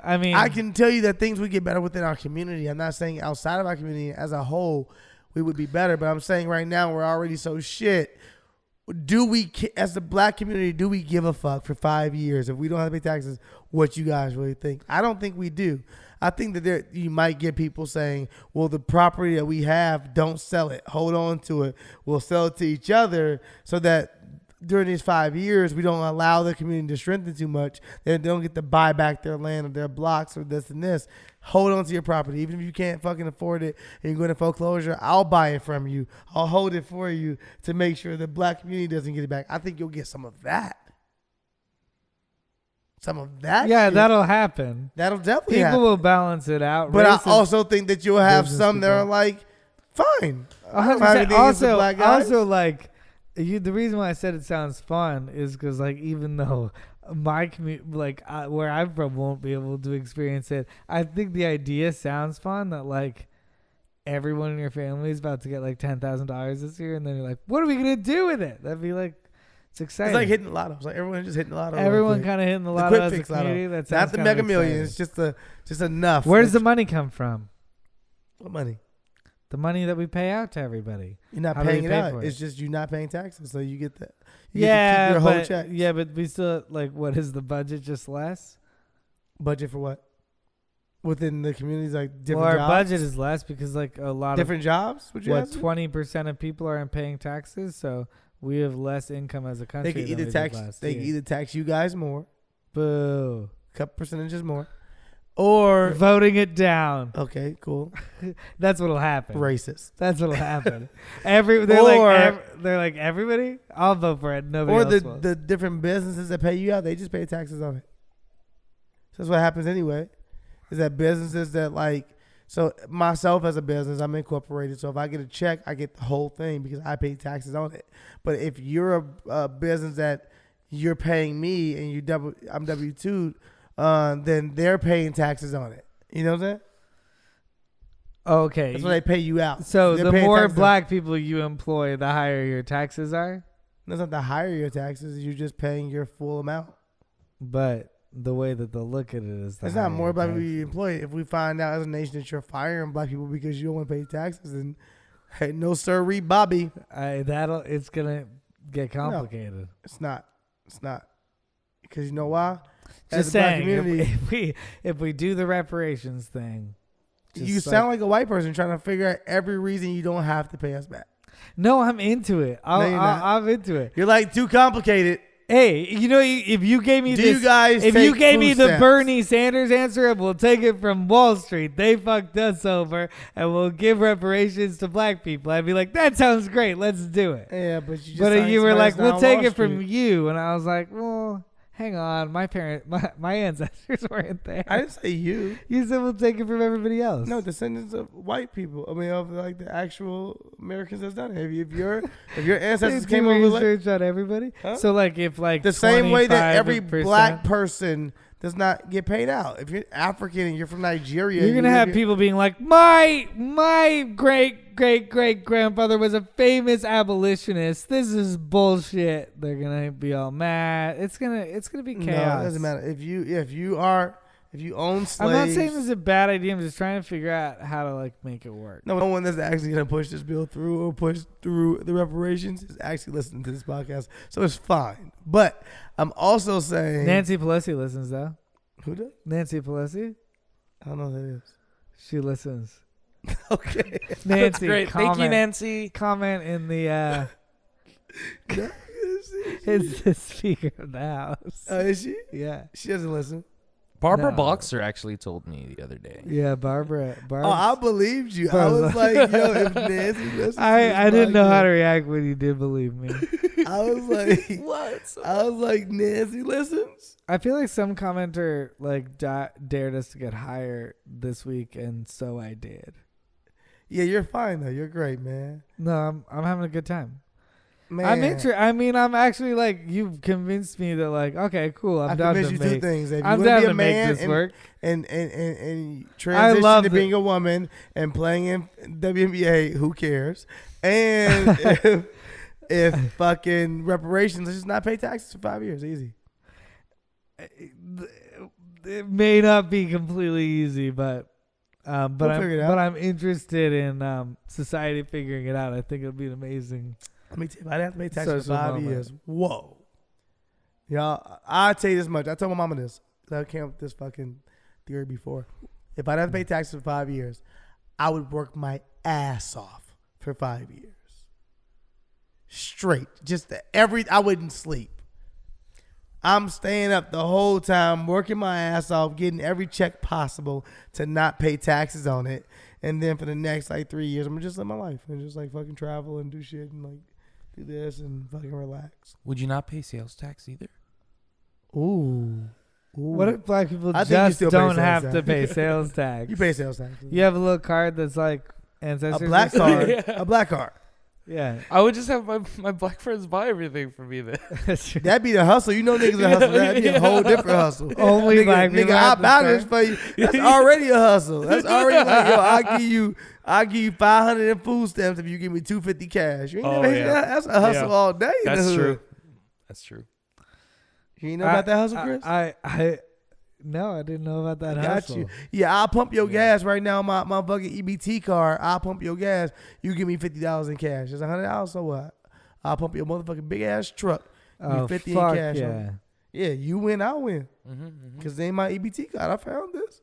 I mean, I can tell you that things would get better within our community. I'm not saying outside of our community as a whole, we would be better. But I'm saying right now we're already so shit. Do we, as the black community, do we give a fuck for 5 years if we don't have to pay taxes? What you guys really think? I don't think we do. I think that you might get people saying, well, the property that we have, don't sell it. Hold on to it. We'll sell it to each other so that during these 5 years, we don't allow the community to strengthen too much. They don't get to buy back their land or their blocks or this and this. Hold on to your property. Even if you can't fucking afford it and you're going to foreclosure, I'll buy it from you. I'll hold it for you to make sure the black community doesn't get it back. I think you'll get some of that. Some of that. Yeah, shit. That'll happen. That'll definitely happen. People will balance it out. But I also think that you'll have some that are like, fine. Also, like, the reason why I said it sounds fun is because, like, even though my community, like, where I'm from, won't be able to experience it, I think the idea sounds fun that, like, everyone in your family is about to get, like, $10,000 this year, and then you're like, what are we going to do with it? That'd be, like, it's exciting. It's like hitting the lotto. It's like everyone just hitting the lotto. Everyone kind of hitting the lotto as a community. That's not the Mega Millions. It's just enough. Where does the money come from? What money? The money that we pay out to everybody. You're not paying it out. It's just you're not paying taxes, so you get that. You get to keep your whole check. Yeah, but we still, like, what is the budget? Just less? Budget for what? Within the communities, like different jobs? Well, our budget is less because, like, a lot different jobs. 20% of people aren't paying taxes, so we have less income as a country. They can either tax you guys more, boo, a couple percentages more, or voting it down. Okay, cool. That's what'll happen. Racist. That's what'll happen. They're like everybody. I'll vote for it. Nobody else will. The different businesses that pay you out, they just pay taxes on it. So that's what happens anyway. Is that businesses that like. So myself as a business, I'm incorporated. So if I get a check, I get the whole thing because I pay taxes on it. But if you're a business that you're paying me and I'm W-2, then they're paying taxes on it. You know what I'm saying? Okay. That's why they pay you out. So the more black people you employ, the higher your taxes are? That's not the higher your taxes. You're just paying your full amount. But the way that they'll look at it is it's not more black people you employ. If we find out as a nation that you're firing black people because you don't want to pay taxes, then hey, no sirree, Bobby. It's gonna get complicated. No, it's not because you know why? Just saying, if we do the reparations thing, you sound like a white person trying to figure out every reason you don't have to pay us back. No, I'm into it. I'm into it. You're like too complicated. Hey, if you gave me the Bernie Sanders answer, we'll take it from Wall Street. They fucked us over, and we'll give reparations to black people. I'd be like, that sounds great. Let's do it. Yeah, but you were like, we'll take it from you, and I was like, well, hang on. My ancestors weren't there. I didn't say you. You said we'll take it from everybody else. No, descendants of white people. I mean, of like the actual Americans that's done it. If your ancestors came over, research on everybody. Huh? So like if like the same way that every black person does not get paid out. If you're African and you're from Nigeria, you're gonna have people being like, my great grandfather was a famous abolitionist. This is bullshit. They're gonna be all mad. It's gonna be chaos. No, it doesn't matter. If you own slaves, I'm not saying this is a bad idea. I'm just trying to figure out how to like make it work. No one that's actually gonna push this bill through or push through the reparations is actually listening to this podcast, so it's fine. But I'm also saying Nancy Pelosi listens though. Who does? Nancy Pelosi. I don't know who that is. She listens. Okay. Nancy, great. Thank you, Nancy. Comment in the is the Speaker of the House. Oh, is she? Yeah. She doesn't listen. Barbara Boxer actually told me the other day. Yeah, Barbara. Oh, I believed you. I was like, yo, if Nancy listens I didn't know how to react when you did believe me. I was like, what? I was like, Nancy listens? I feel like some commenter like dared us to get higher this week, and so I did. Yeah, you're fine though. You're great, man. No, I'm having a good time. Man. I'm actually like, you've convinced me that like, okay, cool. I'm down to you make. two things. If you I'm want to down be a to make man this work. and transition to being a woman and playing in WNBA, who cares? And if fucking reparations, let's just not pay taxes for 5 years. Easy. It may not be completely easy, but I'm interested in society figuring it out. I think it'll be amazing. Let me tell you, I'd have to pay taxes for 5 years. Whoa. Y'all, I'll tell you this much. I told my mama this. I came up with this fucking theory before. If I'd have to pay taxes for 5 years, I would work my ass off for 5 years. Straight. I wouldn't sleep. I'm staying up the whole time, working my ass off, getting every check possible to not pay taxes on it. And then for the next like 3 years, I'm gonna just live my life and just like fucking travel and do shit and like do this and fucking relax. Would you not pay sales tax either? Ooh. What if black people just don't have to pay sales tax? You pay sales tax. You have a little card that's like ancestors. A black card. Yeah. A black card. Yeah. I would just have my black friends buy everything for me then. That'd be the hustle. You know niggas that hustle. That'd be a whole different hustle. Only black people. Nigga, I'll buy this for you. That's already a hustle. That's already like, yo, I'll give you 500 in food stamps if you give me $250 cash. You ain't that's a hustle all day. That's true. That's true. You ain't know about that hustle, Chris? No, I didn't know about that Got hustle. you. Yeah, I'll pump your gas right now. My fucking EBT card. I'll pump your gas. You give me $50 in cash. It's $100. So what? I'll pump your motherfucking big ass truck. Oh, 50 fuck in cash. yeah. Yeah, you win, I win. Mm-hmm. Because they ain't my EBT card. I found this.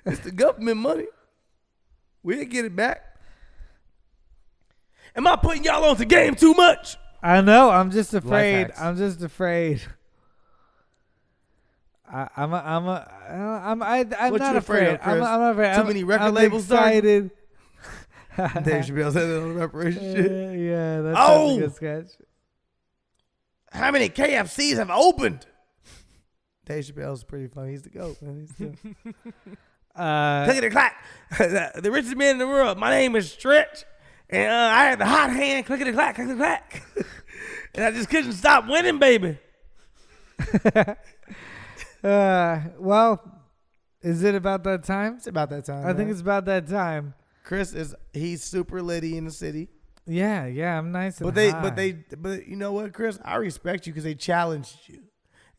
It's the government money. We'll get it back. Am I putting y'all on the game too much? I know. I'm just afraid. I'm not afraid. I'm not afraid. Too many record labels excited. Dave Chappelle said that on the Reparations shit. Yeah, that's a good sketch. How many KFCs have opened? Dave Chappelle's pretty funny. He's the GOAT, man. Click it clack. The richest man in the world. My name is Stretch. And I had the hot hand. Click it clack, click it clack. And I just couldn't stop winning, baby. Well, is it about that time? It's about that time. I think it's about that time. Chris he's super litty in the city. Yeah, I'm nice. But you know what, Chris? I respect you because they challenged you,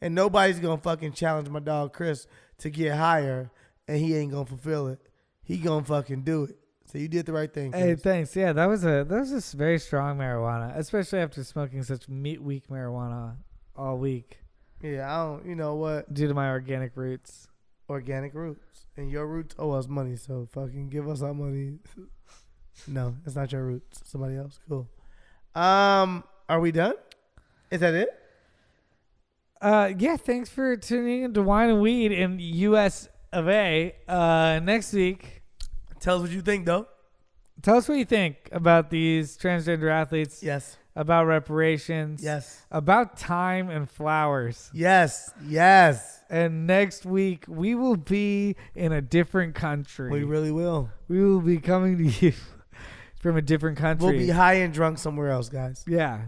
and nobody's gonna fucking challenge my dog Chris to get higher, and he ain't gonna fulfill it. He gonna fucking do it. So you did the right thing, Chris. Hey, thanks. Yeah, that was just very strong marijuana, especially after smoking such weak marijuana all week. Yeah, you know what? Due to my organic roots. Organic roots. And your roots owe us money, so fucking give us our money. No, it's not your roots. Somebody else. Cool. Are we done? Is that it? Yeah, thanks for tuning into Wine and Weed in US of A. Next week. Tell us what you think, though. Tell us what you think about these transgender athletes. Yes. About reparations. Yes. About time and flowers. Yes. And next week, we will be in a different country. We really will. We will be coming to you from a different country. We'll be high and drunk somewhere else, guys. Yeah.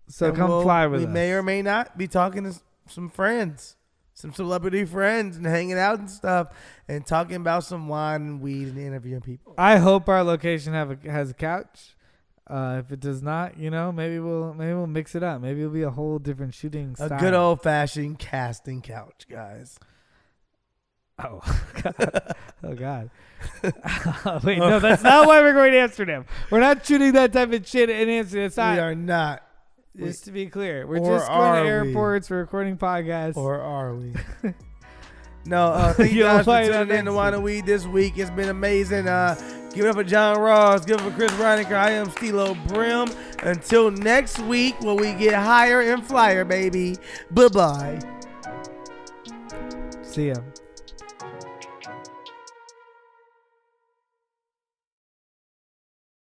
So and come fly with us. We may or may not be talking to some friends, some celebrity friends, and hanging out and stuff, and talking about some wine and weed and interviewing people. I hope our location has a couch. If it does not, maybe we'll mix it up. Maybe it'll be a whole different shooting style. A good old fashioned casting couch, guys. Oh God! Oh God! Wait, no, that's not why we're going to Amsterdam. We're not shooting that type of shit in Amsterdam. It's not. We are not. Just to be clear, we're just going to airports. We're recording podcasts. Or are we? No, thank you guys for tuning in to Wine and Weed this week. It's been amazing. Give it up for John Ros. Give it up for Chris Reinacher. I am Steelo Brim. Until next week when we get higher and flyer, baby. Bye-bye. See ya.